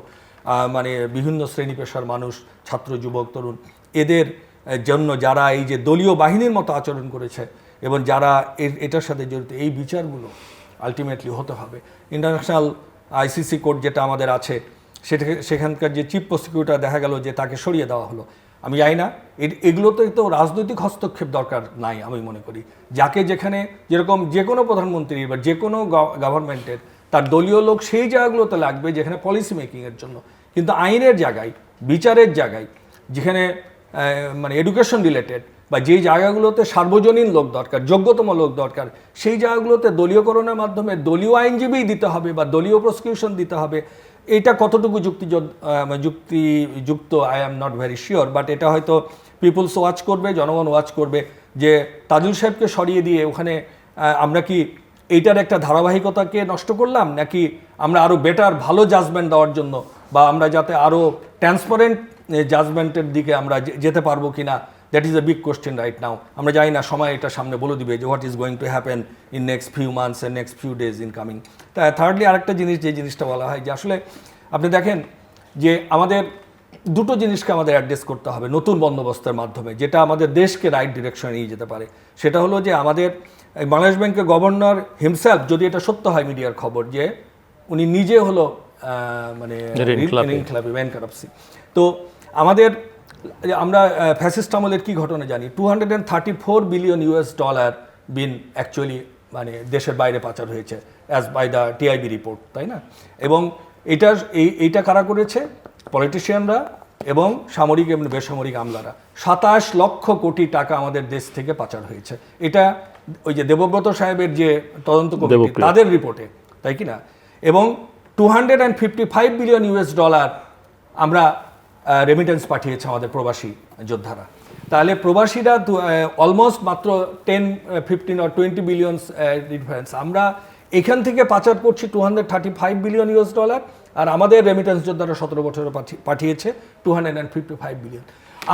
মানে বিভিন্ন শ্রেণী পেশার মানুষ, ছাত্র, যুবক, তরুণ, এদের জন্য যারা এই যে দলীয় বাহিনীর মতো আচরণ করেছে এবং যারা এটার সাথে জড়িত, এই বিচারগুলো আলটিমেটলি হতে হবে। ইন্টারন্যাশনাল আইসিসি কোর্ট যেটা আমাদের আছে, সেখানকার যে চিফ প্রসিকিউটর দেখা গেল যে তাকে সরিয়ে দেওয়া হলো। আমি জানি না, এগুলোতে তো রাজনৈতিক হস্তক্ষেপ দরকার নাই আমি মনে করি। যাকে যেখানে যেরকম যে কোনো প্রধানমন্ত্রী বা যে কোনো গভর্নমেন্টের তার দলীয় লোক সেই জায়গাগুলোতে লাগবে যেখানে পলিসি মেকিংয়ের জন্য, কিন্তু আইনের জায়গায়, বিচারের জায়গায়, যেখানে মানে এডুকেশন রিলেটেড বা যেই জায়গাগুলোতে সার্বজনীন লোক দরকার, যোগ্যতম লোক দরকার, সেই জায়গাগুলোতে দলীয়করণের মাধ্যমে দলীয় আইনজীবী দিতে হবে বা দলীয় প্রসিকিউশন দিতে হবে। এটা কতটুকু যুক্তিযুক্ত I am not very sure, but এটা হয়তো পিপলস ওয়াচ করবে, জনগণ ওয়াচ করবে যে তাজুল সাহেবকে সরিয়ে দিয়ে ওখানে আমরা কি এইটার একটা ধারাবাহিকতাকে নষ্ট করলাম, নাকি আমরা আরও বেটার ভালো জাজমেন্ট দেওয়ার জন্য বা আমরা যাতে আরও ট্রান্সপারেন্ট জাজমেন্টের দিকে আমরা যেতে পারবো কিনা, that is a big question right now. আমরা জানি না, সময় এটা সামনে বলে দিবে যে what is going to happen in next few months and next few days in coming. তা থার্ডলি আরেকটা জিনিস, যে জিনিসটা বলা হয় যে আসলে আপনি দেখেন যে আমাদের দুটো জিনিসকে আমাদের অ্যাড্রেস করতে হবে নতুন বন্দোবস্তের মাধ্যমে, যেটা আমাদের দেশকে রাইট ডিরেকশনে নিয়ে যেতে পারে। সেটা হলো যে আমাদের বাংলাদেশ ব্যাংকের গভর্নর হিমসেলফ, যদি এটা সত্য হয় মিডিয়ার খবর, যে উনি নিজে হলো মানে ব্যাংকারাপসি। তো আমাদের আমরা ফ্যাসিস্ট আমলের কি ঘটনা জানি, $234 বিলিয়ন বিন অ্যাকচুয়ালি মানে দেশের বাইরে পাচার হয়েছে as by the TIB report, তাই না? এবং এইটা কারা করেছে? পলিটিশিয়ানরা এবং সামরিক এবং বেসামরিক আমলারা। 27 লক্ষ কোটি টাকা আমাদের দেশ থেকে পাচার হয়েছে। এটা ওই যে দেবব্রত সাহেবের যে তদন্ত কমিটি তাদের রিপোর্টে, তাই কি না? এবং $255 বিলিয়ন আমরা রেমিটেন্স পাঠিয়েছে আমাদের প্রবাসী যোদ্ধারা। তাহলে প্রবাসীরা অলমোস্ট মাত্র 10, 15 or 20 বিলিয়ন ডিফারেন্স। আমরা এখান থেকে পাচার করছি $235 বিলিয়ন, আর আমাদের রেমিটেন্স যোদ্ধারা 17 বছরে পাঠিয়েছে $255 বিলিয়ন।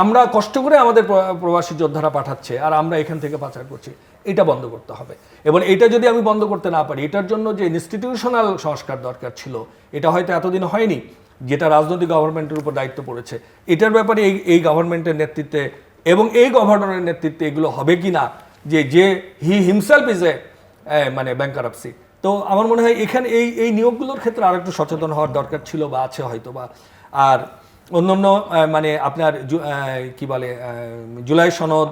আমরা কষ্ট করে আমাদের প্রবাসী যোদ্ধারা পাঠাচ্ছে আর আমরা এখান থেকে পাচার করছি। এটা বন্ধ করতে হবে। এবং এটা যদি আমি বন্ধ করতে না পারি, এটার জন্য যে ইনস্টিটিউশনাল সংস্কার দরকার ছিল, এটা হয়তো এতদিন হয়নি, যেটা রাজনৈতিক গভর্নমেন্টের উপর দায়িত্ব পড়েছে। এটার ব্যাপারে এই গভর্নমেন্টের নেতৃত্বে এবং এই গভর্নরের নেতৃত্বে এগুলো হবে কি না, যে হি হিমসেলফ ইজ এ মানে ব্যাংকারাপসি। তো আমার মনে হয় এখানে এই নিয়োগগুলোর ক্ষেত্রে আর একটু সচেতন হওয়ার দরকার ছিল বা আছে হয়তো বা। আর অন্যান্য মানে আপনার কি বলে জুলাই সনদ,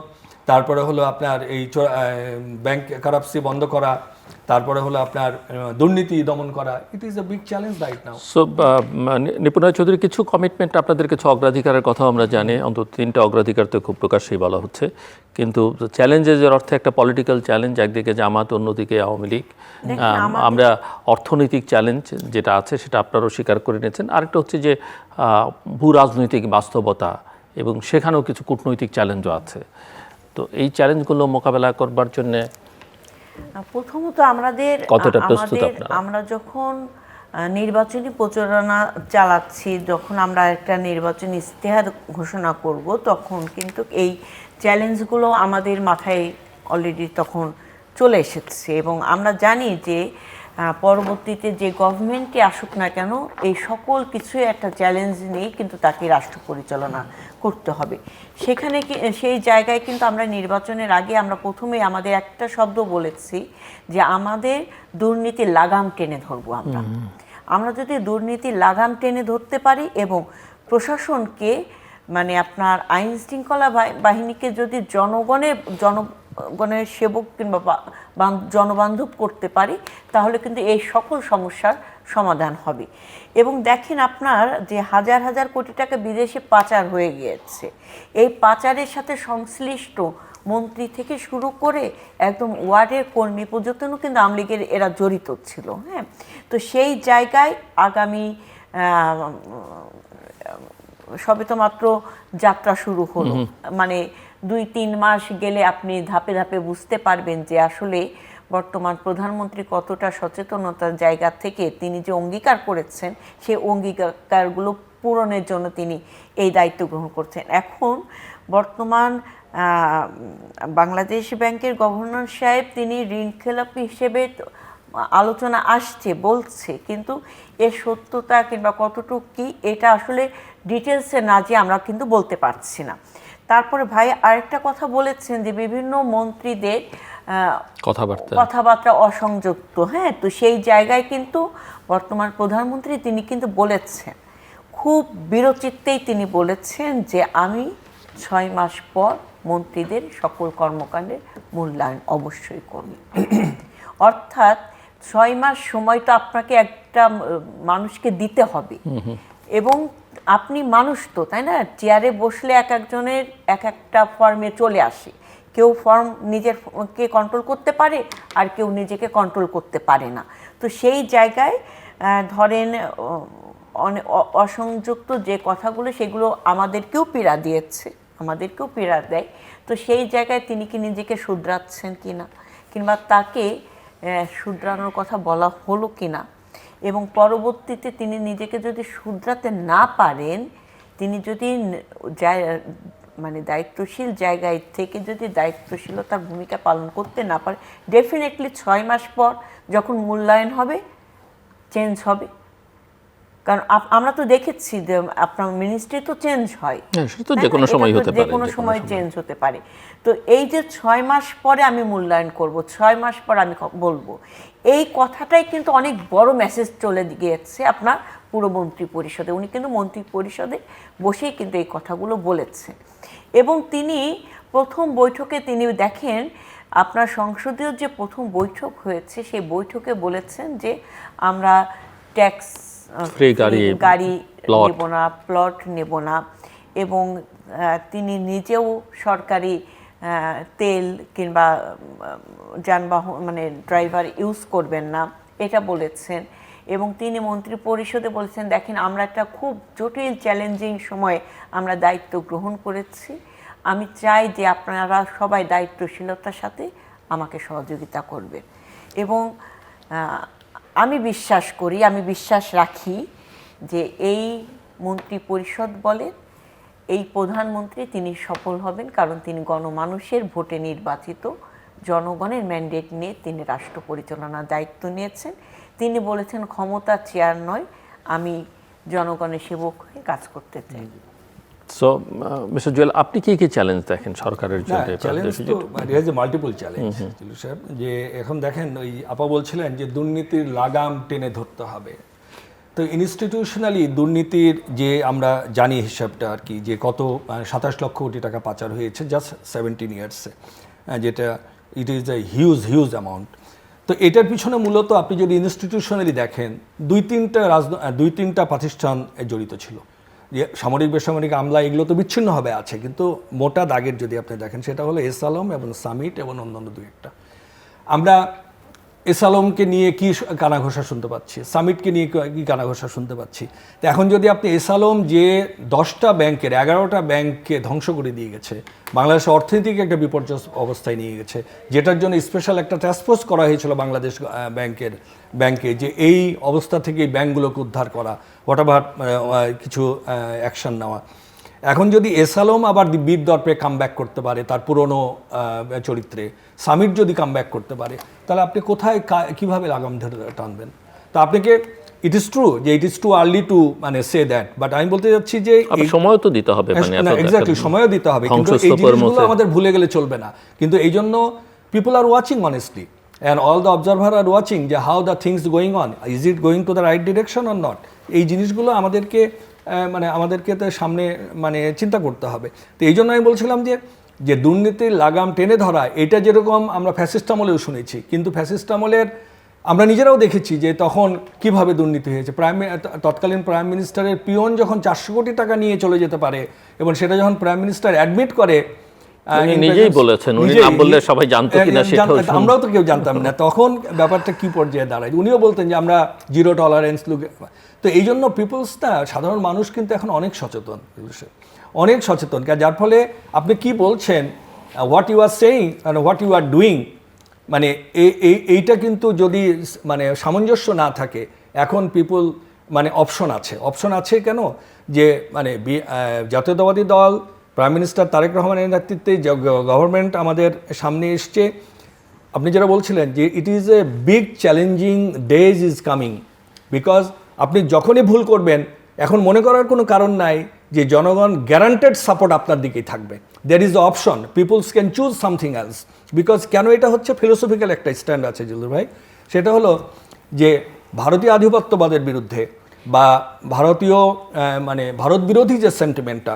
তারপরে হলো আপনার এই ব্যাংক কারাপসি বন্ধ করা, তারপরে হলো আপনার দুর্নীতি দমন করা। It is a big challenge right now. So Nipun Chowdhury, কিছু কমিটমেন্ট, আপনাদের কিছু অগ্রাধিকারের কথা আমরা জানি, অন্তত 3টা অগ্রাধিকার তো খুব প্রকাশ্যেই বলা হচ্ছে, কিন্তু চ্যালেঞ্জের অর্থে একটা পলিটিক্যাল চ্যালেঞ্জ, একদিকে জামাত, অন্যদিকে আওয়ামী লীগ। আমরা অর্থনৈতিক চ্যালেঞ্জ যেটা আছে সেটা আপনারাও স্বীকার করে নিয়েছেন। আরেকটা হচ্ছে যে ভূ রাজনৈতিক বাস্তবতা, এবং সেখানেও কিছু কূটনৈতিক চ্যালেঞ্জও আছে। তো এই চ্যালেঞ্জগুলো মোকাবেলা করবার জন্যে প্রথমত আমরা যখন নির্বাচনী প্রচারণা চালাচ্ছি, যখন আমরা একটা নির্বাচনী ইশতেহার ঘোষণা করব, তখন কিন্তু এই চ্যালেঞ্জগুলো আমাদের মাথায় অলরেডি তখন চলে এসেছে। এবং আমরা জানি যে পরবর্তীতে যে গভর্নমেন্টই আসুক না কেন, এই সকল কিছুই একটা চ্যালেঞ্জ নিয়ে কিন্তু তাকে রাষ্ট্র পরিচালনা করতে হবে। সেখানে সেই জায়গায় কিন্তু আমরা নির্বাচনের আগে আমরা প্রথমেই আমাদের একটা শব্দ বলেছি যে আমাদের দুর্নীতির লাগাম টেনে ধরবো। আমরা যদি দুর্নীতির লাগাম টেনে ধরতে পারি এবং প্রশাসনকে মানে আপনার আইন শৃঙ্খলা বাহিনীকে যদি জনগণের সেবক কিংবা জনবান্ধব করতে পারি, তাহলে কিন্তু এই সকল সমস্যার সমাধান হবে। এবং দেখেন আপনার যে হাজার হাজার কোটি টাকা বিদেশে পাচার হয়ে গিয়েছে, এই পাচারের সাথে সংশ্লিষ্ট মন্ত্রী থেকে শুরু করে একদম ওয়ার্ডের কর্মী পর্যন্তও কিন্তু আওয়ামী লীগের এরা জড়িত ছিল। হ্যাঁ, তো সেই জায়গায় আগামী সবে তো মাত্র যাত্রা শুরু হলো, মানে 2-3 মাস গেলে আপনি ধাপে ধাপে বুঝতে পারবেন যে আসলে বর্তমান প্রধানমন্ত্রী কতটা সচেতনতার জায়গা থেকে তিনি যে অঙ্গীকার করেছেন, সেই অঙ্গীকারগুলো পূরণের জন্য তিনি এই দায়িত্ব গ্রহণ করছেন। এখন বর্তমান বাংলাদেশ ব্যাংকের গভর্নর সাহেব তিনি ঋণ খেলাপি হিসেবে আলোচনা আসছে বলছে, কিন্তু এর সত্যতা কিংবা কতটুকু কি এটা আসলে ডিটেলসে না যে আমরা কিন্তু বলতে পারছি না। তারপরে ভাই আরেকটা কথা বলেছেন যে বিভিন্ন মন্ত্রীদের কথাবার্তা অসংযুক্ত। হ্যাঁ, তো সেই জায়গায় কিন্তু বর্তমান প্রধানমন্ত্রী তিনি কিন্তু বলেছেন, খুব বিরচিত্তেই তিনি বলেছেন যে আমি 6 মাস পর মন্ত্রীদের সকল কর্মকাণ্ডের মূল্যায়ন অবশ্যই করব। অর্থাৎ 6 মাস সময় তো আপনাকে একটা মানুষকে দিতে হবে, এবং আপনি মানুষ তো, তাই না? চেয়ারে বসলে এক একজনের এক একটা ফর্মে চলে আসে, কেউ ফর্ম নিজেরকে কন্ট্রোল করতে পারে আর কেউ নিজেকে কন্ট্রোল করতে পারে না। তো সেই জায়গায় ধরেন অসংযুক্ত যে কথাগুলো সেগুলো আমাদেরকেও পীড়া দিয়েছে, আমাদেরকেও পীড়া দেয়। তো সেই জায়গায় তিনি কি নিজেকে শুধরাচ্ছেন কি না, কিংবা তাকে শুধরানোর কথা বলা হলো কি না, এবং পরবর্তীতে তিনি নিজেকে যদি শুধরাতে না পারেন, তিনি যদি মানে দায়িত্বশীল জায়গায় থেকে যদি দায়িত্বশীলতার ভূমিকা পালন করতে না পারে, ডেফিনেটলি 6 মাস পর যখন মূল্যায়ন হবে চেঞ্জ হবে। কারণ আমরা তো দেখেছি যে আপনার মিনিস্ট্রি তো চেঞ্জ হয়, যে কোনো সময় হতে পারে, যে কোনো সময় চেঞ্জ হতে পারে। তো এই যে 6 মাস পরে আমি মূল্যায়ন করব, 6 মাস পর আমি বলবো, এই কথাটাই কিন্তু অনেক বড় মেসেজ চলে গিয়েছে আপনার পুরো মন্ত্রী পরিষদে। উনি কিন্তু মন্ত্রী পরিষদে বসেই কিন্তু এই কথাগুলো বলেছেন। এবং তিনি প্রথম বৈঠকে তিনি দেখেন আপনার সংসদীয় যে প্রথম বৈঠক হয়েছে সেই বৈঠকে বলেছেন যে আমরা ট্যাক্স গাড়ি নেব না, প্লট নেব না, এবং তিনি নিজেও সরকারি তেল কিংবা যানবাহন মানে ড্রাইভার ইউজ করবেন না, এটা বলেছেন। এবং তিনি মন্ত্রী পরিষদে বলেছেন দেখেন আমরা একটা খুব জটিল চ্যালেঞ্জিং সময়ে আমরা দায়িত্ব গ্রহণ করেছি, আমি চাই যে আপনারা সবাই দায়িত্বশীলতার সাথে আমাকে সহযোগিতা করবেন। এবং আমি বিশ্বাস করি, আমি বিশ্বাস রাখি যে এই মন্ত্রী পরিষদ বলেন এই প্রধানমন্ত্রী তিনি সফল হবেন, কারণ তিনি গণমানুষের ভোটে নির্বাচিত, জনগণের ম্যান্ডেট নিয়ে তিনি রাষ্ট্র পরিচালনার দায়িত্ব নিয়েছেন। তিনি বলেছেন ক্ষমতা চেয়ার নয়, আমি জনগণের সেবক হয়ে কাজ করতে চাই। সো মিস্টার জুয়েল, আপনি কি কি চ্যালেঞ্জ দেখেন সরকারের জন্য? চ্যালেঞ্জ তো there is a multiple challenge সাহেব। যে এখন দেখেন ওই আপা বলছিলেন যে দুর্নীতির লাগাম টেনে ধরতে হবে। তো ইনস্টিটিউশনালি দুর্নীতির যে আমরা জানি হিসাবটা আর কি, যে কত 27 লক্ষ কোটি টাকা পাচার হয়েছে জাস্ট 17 ইয়ার্সে, যেটা ইট ইজ এ হিউজ অ্যামাউন্ট। তো এটার পিছনে মূলত আপনি যদি ইনস্টিটিউশনালি দেখেন দুই তিনটা প্রতিষ্ঠান জড়িত ছিল। যে সামরিক বেসামরিক আমলা এগুলো তো বিচ্ছিন্নভাবে আছে, কিন্তু মোটা দাগের যদি আপনি দেখেন সেটা হলো এস আলম এবং সামিট এবং অন্যান্য দুই একটা। আমরা এস আলমকে নিয়ে কি কানাঘোষা শুনতে পাচ্ছি, সামিটকে নিয়ে কি কানাঘোষা শুনতে পাচ্ছি। তো এখন যদি আপনি এস আলম যে 10টা ব্যাংকের 11টা ব্যাংককে ধ্বংস করে দিয়ে গেছে, বাংলাদেশের অর্থনৈতিক একটা বিপর্যয় অবস্থায় নিয়ে গেছে, যেটার জন্য স্পেশাল একটা টাস্কফোর্স করা হয়েছিল বাংলাদেশ ব্যাংকে, যে এই অবস্থা থেকে এই ব্যাংকগুলোকে উদ্ধার করা, হোয়াটএভার কিছু অ্যাকশন নেওয়া। এখন যদি এস আলম আবার বীর দর্পে কামব্যাক করতে পারে তার পুরনো চরিত্রে, সামিট যদি কামব্যাক করতে পারে, তাহলে আপনি কোথায় কিভাবে লাগাম ধরে টানবেন? তা আপনাকে ইট ইজ ট্রু যে it is too early two মানে সে দ্যাট, বাট আমি বলতে যাচ্ছি যে সময় তো দিতে হবে, এক্স্যাক্টলি সময়ও দিতে হবে, কিন্তু এই জিনিসগুলো আমাদের ভুলে গেলে চলবে না। কিন্তু এই জন্য people are watching honestly, and all the observer are watching যে how the things going on, is it going to the right direction or not? এই জিনিসগুলো আমাদেরকে তো সামনে চিন্তা করতে হবে। তো এই জন্য আমি বলছিলাম যে দুর্নীতির লাগাম টেনে ধরা, এটা যেরকম আমরা ফ্যাসিস্ট আমলেও শুনেছি, কিন্তু ফ্যাসিস্ট আমলের আমরা নিজেরাও দেখেছি যে তখন কিভাবে দুর্নীতি হয়েছে। তৎকালীন প্রাইম মিনিস্টারের পিয়ন যখন 400 কোটি টাকা নিয়ে চলে যেতে পারে, এবং সেটা যখন প্রাইম মিনিস্টার অ্যাডমিট করে, নিজেই বলেছেন, উনি নাম বললে সবাই জানতো কিনা সেটাও আমরাও তো কেউ জানতাম না তখন ব্যাপারটা কি পর্যায়ে দাঁড়ায়। উনিও বলতেন যে আমরা জিরো টলারেন্স লুক। তো এই জন্য পিপলসটা, সাধারণ মানুষ কিন্তু এখন অনেক সচেতন, যার ফলে আপনি কি বলছেন, what you are saying and what you are doing, এইটা কিন্তু যদি সামঞ্জস্য না থাকে, এখন পিপল অপশন আছে কেন যে জাতীয়তাবাদী দল, প্রাইম মিনিস্টার তারেক রহমানের নেতৃত্বে যে গভর্নমেন্ট আমাদের সামনে এসছে, আপনি যেটা বলছিলেন যে ইট is a big challenging days is coming, because আপনি যখনই ভুল করবেন এখন মনে করার কোনো কারণ নাই যে জনগণ গ্যারান্টেড সাপোর্ট আপনার দিকেই থাকবে। There is option, peoples can choose something else. Because কেন এটা হচ্ছে, ফিলোসফিক্যাল একটা স্ট্যান্ড আছে জিল্লুর ভাই, সেটা হলো যে ভারতীয় আধিপত্যবাদের বিরুদ্ধে বা ভারতীয় মানে ভারত বিরোধী যে সেন্টিমেন্টটা,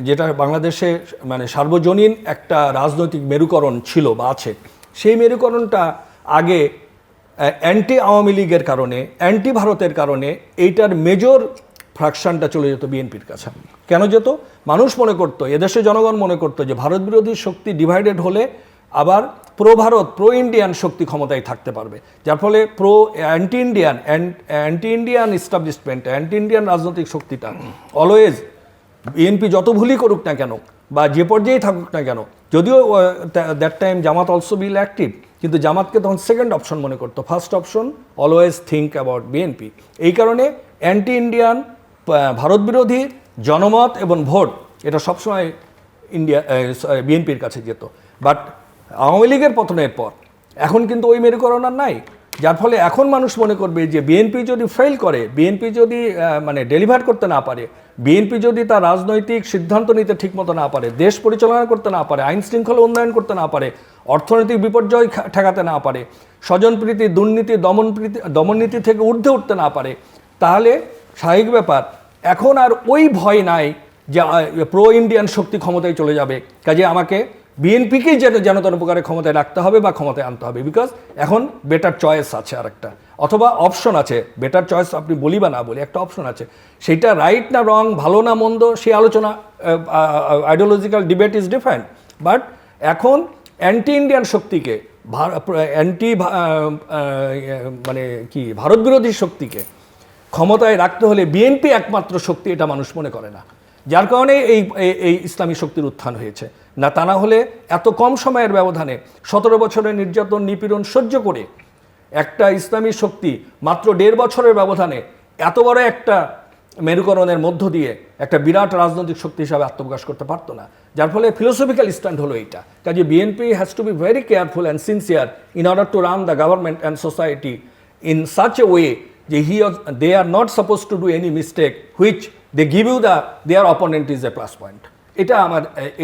যেটা বাংলাদেশে মানে সার্বজনীন একটা রাজনৈতিক মেরুকরণ ছিল বা আছে, সেই মেরুকরণটা আগে অ্যান্টি আওয়ামী লীগের কারণে, অ্যান্টি ভারতের কারণে এইটার মেজর ফ্র্যাকশনটা চলে যেত বিএনপির কাছে। কেন যেত? মানুষ মনে করতো, এদেশে জনগণ মনে করতো যে ভারত বিরোধী শক্তি ডিভাইডেড হলে আবার প্রো ভারত, প্রো ইন্ডিয়ান শক্তি ক্ষমতায় থাকতে পারবে, যার ফলে anti Indian establishment, anti Indian রাজনৈতিক শক্তিটা অলওয়েজ বিএনপি যত ভুলই করুক না কেন বা যে পর্যায়েই থাকুক না কেন, যদিও that time Jamaat also bill active, কিন্তু জামাতকে তখন সেকেন্ড অপশন মনে করতো, first option always think about BNP. এই কারণে অ্যান্টি ইন্ডিয়ান, ভারত বিরোধী জনমত এবং ভোট এটা সবসময় বিএনপির কাছে যেত। বাট আওয়ামী লীগের পতনের পর এখন কিন্তু ওই মেরুকরণ আর নাই, যার ফলে এখন মানুষ মনে করবে যে বিএনপি যদি ফেল করে, বিএনপি যদি মানে ডেলিভার করতে না পারে, বিএনপি যদি তার রাজনৈতিক সিদ্ধান্ত নিতে ঠিকমতো না পারে, দেশ পরিচালনা করতে না পারে, আইন শৃঙ্খলা উন্নয়ন করতে না পারে, অর্থনৈতিক বিপর্যয় ঠেকাতে না পারে, স্বজনপ্রীতি, দুর্নীতি, দমননীতি থেকে ঊর্ধ্বে উঠতে না পারে, তাহলে স্বাভাবিক ব্যাপার এখন আর ওই ভয় নাই যে প্রো ইন্ডিয়ান শক্তি ক্ষমতায় চলে যাবে, কাজে আমাকে বিএনপিকেই যেন প্রকারে ক্ষমতায় রাখতে হবে বা ক্ষমতায় আনতে হবে, বিকজ এখন বেটার চয়েস আছে আরেকটা, অথবা অপশন আছে। বেটার চয়েস আপনি বলি বা না বলি, একটা অপশন আছে, সেটা রাইট না রং, ভালো না মন্দ, সেই আলোচনা, ideological debate is different. But এখন অ্যান্টি ইন্ডিয়ান শক্তিকে, মানে কি ভারত বিরোধী শক্তিকে ক্ষমতায় রাখতে হলে বিএনপি একমাত্র শক্তি, এটা মানুষ মনে করে না, যার কারণে এই ইসলামী শক্তির উত্থান হয়েছে। না তা না হলে এত কম সময়ের ব্যবধানে 17 বছরের নির্যাতন নিপীড়ন সহ্য করে একটা ইসলামী শক্তি মাত্র 1.5 বছরের ব্যবধানে এত বড় একটা মেরুকরণের মধ্য দিয়ে একটা বিরাট রাজনৈতিক শক্তি হিসাবে আত্মপ্রকাশ করতে পারতো না, যার ফলে ফিলোসফিক্যাল স্ট্যান্ড হলো এইটা। কাজে BNP has to be very careful and sincere in order to run the government and society in such a way যে they are not suppose to do any mistake which they give you their opponent is a plus point.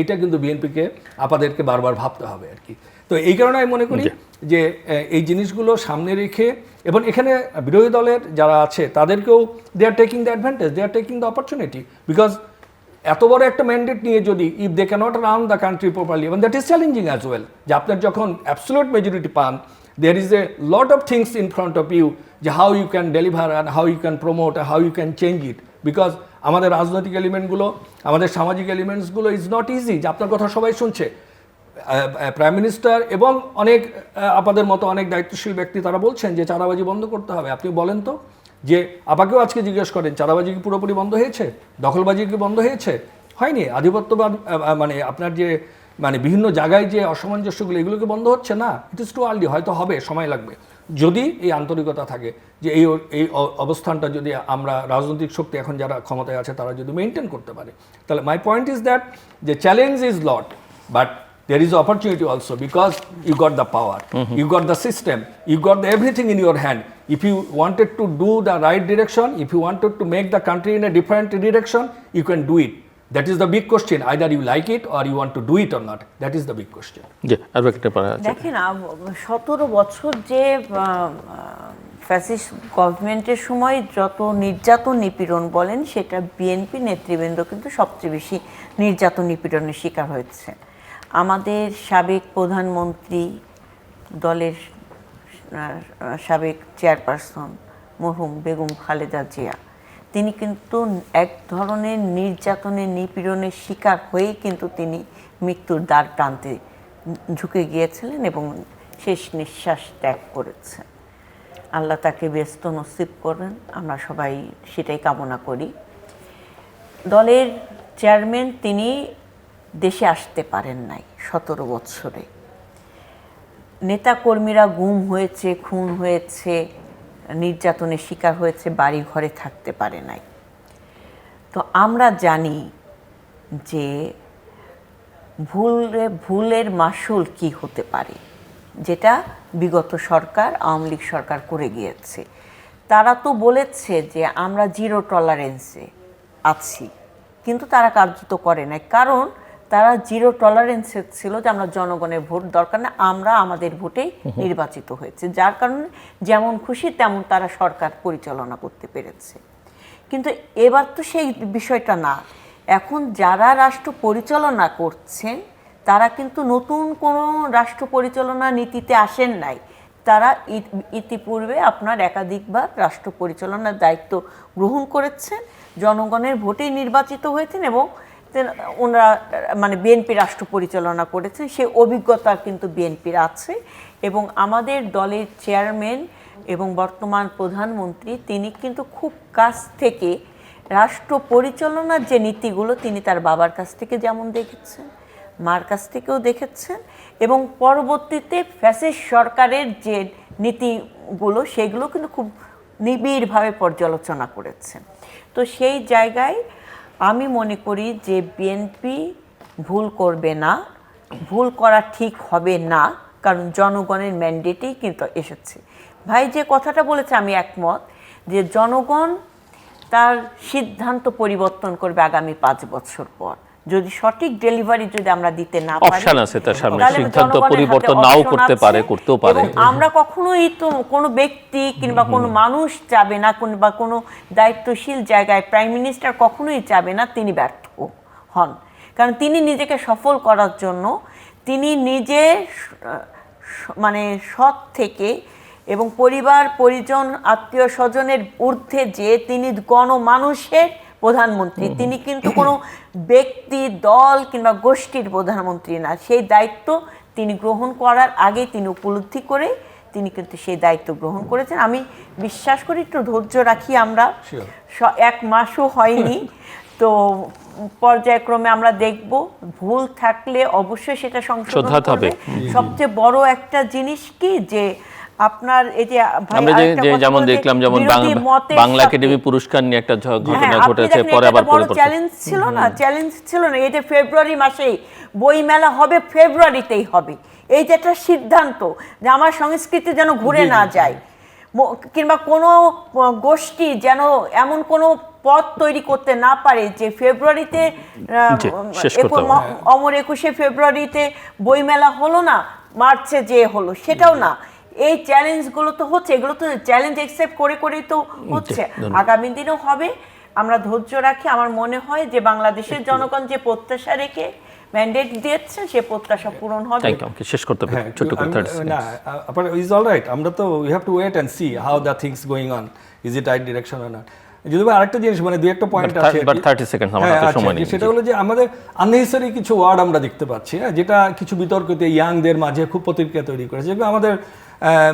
এটা কিন্তু বিএনপিকে আপনাদেরকে বারবার ভাবতে হবে আর কি। তো এই কারণে আমি মনে করি যে এই জিনিসগুলো সামনে রেখে, এবং এখানে বিরোধী দলের যারা আছে তাদেরকেও they are taking the advantage, they are taking the opportunity, because এত বড় একটা ম্যান্ডেট নিয়ে যদি if they cannot run the country properly, এবং that is challenging as well, যে আপনার যখন অ্যাবসোলিউট মেজরিটি পান, there is a lot of things in front of you, যে how you can deliver and how you can promote and how you can change it, because আমাদের রাজনৈতিক এলিমেন্টগুলো, আমাদের সামাজিক এলিমেন্টসগুলো is not easy, যে আপনার কথা সবাই শুনছে, প্রাইম মিনিস্টার এবং অনেক আপনাদের মতো অনেক দায়িত্বশীল ব্যক্তি তারা বলছেন যে চাঁদাবাজি বন্ধ করতে হবে। আপনি বলেন তো, যে আপাকেও আজকে জিজ্ঞেস করেন চাঁদাবাজি কি পুরোপুরি বন্ধ হয়েছে, দখলবাজি কি বন্ধ হয়েছে? হয়নি। আধিপত্যবাদ মানে আপনার যে মানে বিভিন্ন জায়গায় যে অসামঞ্জস্যগুলো, এগুলোকে বন্ধ হচ্ছে না। ইট ইজ টু আর্লি, হয়তো হবে, সময় লাগবে, যদি এই আন্তরিকতা থাকে, যে এই অবস্থানটা যদি আমরা রাজনৈতিক শক্তি এখন যারা ক্ষমতায় আছে তারা যদি মেনটেন করতে পারে, তাহলে মাই পয়েন্ট ইজ দ্যাট যে challenge is lot, but there is opportunity also, because you got the power, you got the system, you got everything in your hand. If you wanted to do the right direction, if you wanted to make the country in a different direction, you can do it. That is the big question. Either you like it or you want to do it or not. That is the big question. দেখেন 17 বছর যে fascist গভর্নমেন্টের সময় যত নির্যাতন নিপীড়ন বলেন, সেটা বিএনপি নেতৃবৃন্দ কিন্তু সবচেয়ে বেশি নির্যাতন নিপীড়নের শিকার হয়েছে। আমাদের সাবেক প্রধানমন্ত্রী, দলের সাবেক চেয়ারপারসন মরহুম বেগম খালেদা জিয়া, তিনি কিন্তু এক ধরনের নির্যাতনের নিপীড়নের শিকার হয়েই কিন্তু তিনি মৃত্যুর দ্বার প্রান্তে ঝুঁকে গিয়েছিলেন এবং শেষ নিঃশ্বাস ত্যাগ করেছেন। আল্লাহ তাকে ব্যস্ত নসিব করবেন, আমরা সবাই সেটাই কামনা করি। দলের চেয়ারম্যান তিনি দেশে আসতে পারেন নাই 17 বছরে। নেতাকর্মীরা গুম হয়েছে, খুন হয়েছে, নির্যাতনের শিকার হয়েছে, বাড়ি ঘরে থাকতে পারে নাই। তো আমরা জানি যে ভুলের মাসুল কি হতে পারে। যেটা বিগত সরকার আওয়ামী লীগ সরকার করে গিয়েছে। তারা তো বলেছে যে আমরা জিরো টলারেন্সে আছি, কিন্তু তারা কার্যত করে নাই, কারণ তারা জিরো টলারেন্সে ছিল যে আমরা জনগণের ভোট দরকার না, আমরা আমাদের ভোটেই নির্বাচিত হয়েছে, যার কারণে যেমন খুশি তেমন তারা সরকার পরিচালনা করতে পেরেছে। কিন্তু এবার তো সেই বিষয়টা না, এখন যারা রাষ্ট্র পরিচালনা করছেন তারা কিন্তু নতুন কোনো রাষ্ট্র পরিচালনা নীতিতে আসেন নাই, তারা ইতিপূর্বে আপনার একাধিকবার রাষ্ট্র পরিচালনার দায়িত্ব গ্রহণ করেছেন, জনগণের ভোটেই নির্বাচিত হয়েছেন এবং ওনারা মানে বিএনপি রাষ্ট্র পরিচালনা করেছেন, সে অভিজ্ঞতা কিন্তু বিএনপির আছে। এবং আমাদের দলের চেয়ারম্যান এবং বর্তমান প্রধানমন্ত্রী তিনি কিন্তু খুব কাছ থেকে রাষ্ট্র পরিচালনার যে নীতিগুলো তিনি তার বাবার কাছ থেকে যেমন দেখেছেন, মার কাছ থেকেও দেখেছেন, এবং পরবর্তীতে ফ্যাসিস্ট সরকারের যে নীতিগুলো সেগুলো কিন্তু খুব নিবিড়ভাবে পর্যালোচনা করেছেন। তো সেই জায়গায় আমি মনে করি যে বিএনপি ভুল করবে না, ভুল করা ঠিক হবে না, কারণ জনগণের ম্যান্ডেটেই কিন্তু এসেছে। ভাই যে কথাটা বলেছে আমি একমত, যে জনগণ তার সিদ্ধান্ত পরিবর্তন করবে আগামী 5 বছর পর, যদি সঠিক ডেলিভারি যদি আমরা দিতে না পারি, অপশন আছে তার সামনে, সিদ্ধান্ত পরিবর্তন নাও করতে পারে, করতেও পারে। আমরা কখনোই তো কোনো ব্যক্তি কিংবা কোনো মানুষ চাবে না, কিংবা কোনো দায়িত্বশীল জায়গায় প্রাইম মিনিস্টার কখনোই চাবে না তিনি ব্যর্থ হন, কারণ তিনি নিজেকে সফল করার জন্য তিনি নিজে মানে সৎ থেকে এবং পরিবার পরিজন আত্মীয় স্বজনের ঊর্ধ্বে যে তিনি গণমানুষের প্রধানমন্ত্রী, তিনি কিন্তু কোনো ব্যক্তি দল কিংবা গোষ্ঠীর প্রধানমন্ত্রী না। সেই দায়িত্ব তিনি গ্রহণ করার আগে তিনি উপলব্ধি করে তিনি কিন্তু সেই দায়িত্ব গ্রহণ করেছেন। আমি বিশ্বাস করি একটু ধৈর্য রাখি আমরা, 1 মাসও হয়নি, তো পর্যায়ক্রমে আমরা দেখব, ভুল থাকলে অবশ্যই সেটা সংশোধন হবে। সবচেয়ে বড় একটা জিনিস কি যে আপনার এই যে আমরা যে যেমন দেখলাম, যেমন বাংলা একাডেমি পুরস্কার নিয়ে একটা ঘটনা ঘটেছে, পরে আবার চ্যালেঞ্জ ছিল না, চ্যালেঞ্জ ছিল না, এই যে ফেব্রুয়ারি মাসেই বই মেলা হবে, ফেব্রুয়ারিতেই হবে, এই যে একটা সিদ্ধান্ত যে আমার সংস্কৃতি যেন ঘুরে না যায়, কিংবা কোনো গোষ্ঠী যেন এমন কোনো পথ তৈরি করতে না পারে যে ফেব্রুয়ারিতে অমর 21শে ফেব্রুয়ারিতে বইমেলা হলো না, মার্চে যে হলো, সেটাও না। এই চ্যালেঞ্জগুলো তো হচ্ছে, এগুলো তো চ্যালেঞ্জ অ্যাকসেপ্ট করে করেই তো হচ্ছে, আগামী দিনেও হবে। আমরা ধৈর্য রাখি। আমার মনে হয় যে বাংলাদেশের জনগণ যে প্রত্যাশা রেখে ম্যান্ডেট দিয়েছে সে প্রত্যাশা পূরণ হবে। শেষ করতে হবে ছোট কথা না, আপনি ইজ অল রাইট, আমরা তো we have to wait and see how the things going on, is it right direction or not. যদি আরেকটা জিনিস মানে দুই একটা পয়েন্ট আছে, বাট 30 সেকেন্ড আমার হাতে সময় নেই, সেটা হলো যে আমাদের আননেসেসারি কিছু ওয়ার্ড আমরা দেখতে পাচ্ছি, যেটা কিছু বিতর্কিত ইয়াংদের মাঝে খুব প্রতিক্রিয়া তৈরি করেছে। যেগুলো আমাদের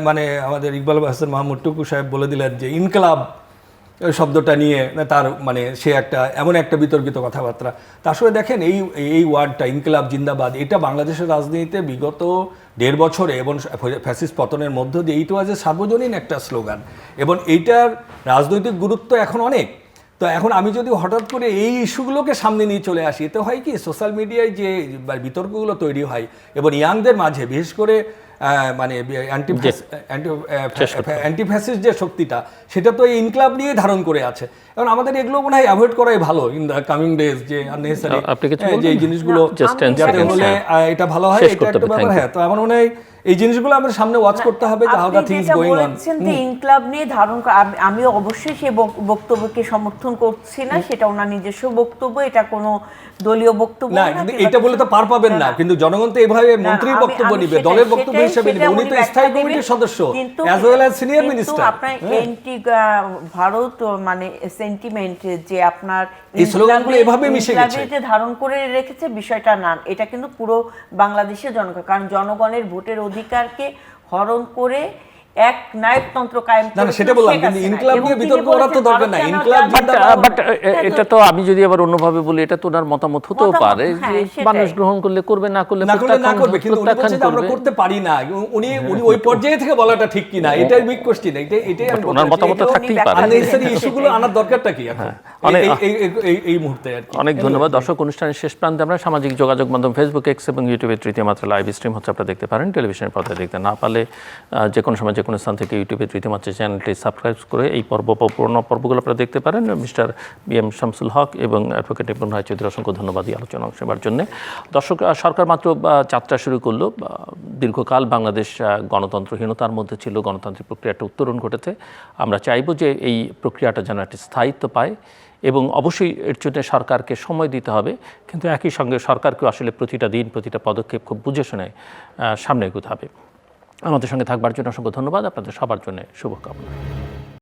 মানে আমাদের ইকবাল হাসান মাহমুদ টুকু সাহেব বলে দিলেন যে ইনকলাব শব্দটা নিয়ে তার মানে সে একটা এমন একটা বিতর্কিত কথাবার্তা। তা আসলে দেখেন এই ওয়ার্ডটা ইনকলাব জিন্দাবাদ, এটা বাংলাদেশের রাজনীতিতে বিগত 1.5 বছরে এবং ফ্যাসিস্ট পতনের মধ্য দিয়ে এইটা যে সার্বজনীন একটা স্লোগান, এবং এইটার রাজনৈতিক গুরুত্ব এখন অনেক। তো এখন আমি যদি হঠাৎ করে এই ইস্যুগুলোকে সামনে নিয়ে চলে আসি, এতে হয় কি সোশ্যাল মিডিয়ায় যে বিতর্কগুলো তৈরি হয় এবং ইয়াংদের মাঝে বিশেষ করে মানে অ্যান্টিফ্যাসিস্ট যে শক্তিটা, সেটা তো এই ইনকলাব নিয়ে ধারণ করে আছে। এবং আমাদের এগুলো মনে হয় অ্যাভয়েড করাই ভালো ইন দ্য কামিং ডেজ, যে আননেসেসারি যে জিনিসগুলো যাতে হলে এটা ভালো হয়, এটা একটা ব্যাপার। হ্যাঁ, তো আমার মনে হয় এই জিনিসগুলো আমরা সামনে ওয়াচ করতে হবে যে how the things going on. যে ইনকলাব নিয়ে ধারণ আমি অবশ্যই সেই বক্তব্যকে সমর্থন করছি না, সেটা ওনার নিজস্ব বক্তব্য, এটা কোনো দলীয় বক্তব্য না। কিন্তু এটা বলে তো পার পাবেন না, কিন্তু জনগণ তো এভাবে মন্ত্রীর বক্তব্য নিবে, দলের বক্তব্য হিসেবে নিবে, উনি তো স্থায়ী কমিটির সদস্য as well as senior minister. আপনার এন্টি ভারত মানে সেন্টিমেন্ট যে আপনার এই স্লোগানগুলো এভাবে মিশে গেছে, যে ধারণ করে রেখেছে বিষয়টা না, এটা কিন্তু পুরো বাংলাদেশের জনগণ, কারণ জনগণের ভোটের অধিকারকে হরণ করে এক নায়কতন্ত্র কায়েম করে। না, সেটা বললাম, কিন্তু ইনকলাব নিয়ে বিতর্ক করার তো দরকার নাই। ইনকলাব বাট এটা তো আমি যদি আবার অন্যভাবে বলি, এটা তো ওনার মতামত হতেও পারে যে মানুষ গ্রহণ করলে করবে, না করলে না করবে, কিন্তু উনি বলছেন যে আমরা করতে পারি না। উনি ওই পর্যায়ে থেকে বলাটা ঠিক কিনা, এটাই বিগ কোশ্চেন। এটাই ওনার মতামত থাকতেই পারে। আননেসেসারি ইস্যুগুলো আনার দরকারটা কি এখন? এই মুহূর্তে আর কি। অনেক ধন্যবাদ। দর্শক, অনুষ্ঠানের শেষ প্রান্তে আমরা সামাজিক যোগাযোগ মাধ্যম ফেসবুক, এক্স এবং ইউটিউবে তৃতীয় মাত্রা লাইভ স্ট্রিম হচ্ছে, আপনারা দেখতে পারেন। টেলিভিশনের পর্দায় দেখতে না পারলে যে কোনো সময় যে কোনো স্থান থেকে ইউটিউবে তৃতীয় মাত্রা চ্যানেলটি সাবস্ক্রাইব করে এই পুরোনো পর্বগুলো আপনারা দেখতে পারেন। Mister BM. শামসুল হক এবং অ্যাডভোকেট নিপুণ রায় চৌধুরী অসংখ্য ধন্যবাদ এই আলোচনা অংশ নেবার জন্য। দর্শক, সরকার মাত্র যাত্রা শুরু করলো। দীর্ঘকাল বাংলাদেশ গণতন্ত্রহীনতার মধ্যে ছিল, গণতান্ত্রিক প্রক্রিয়াটা উত্তরণ ঘটেছে। আমরা চাইব যে এই প্রক্রিয়াটা যেন একটি স্থায়িত্ব পায় এবং অবশ্যই এর জন্য সরকারকে সময় দিতে হবে, কিন্তু একই সঙ্গে সরকারকেও আসলে প্রতিটা দিন প্রতিটা পদক্ষেপ খুব বুঝে শুনে সামনে এগোতে হবে। আমাদের সঙ্গে থাকবার জন্য অসংখ্য ধন্যবাদ। আপনাদের সবার জন্য শুভকামনা।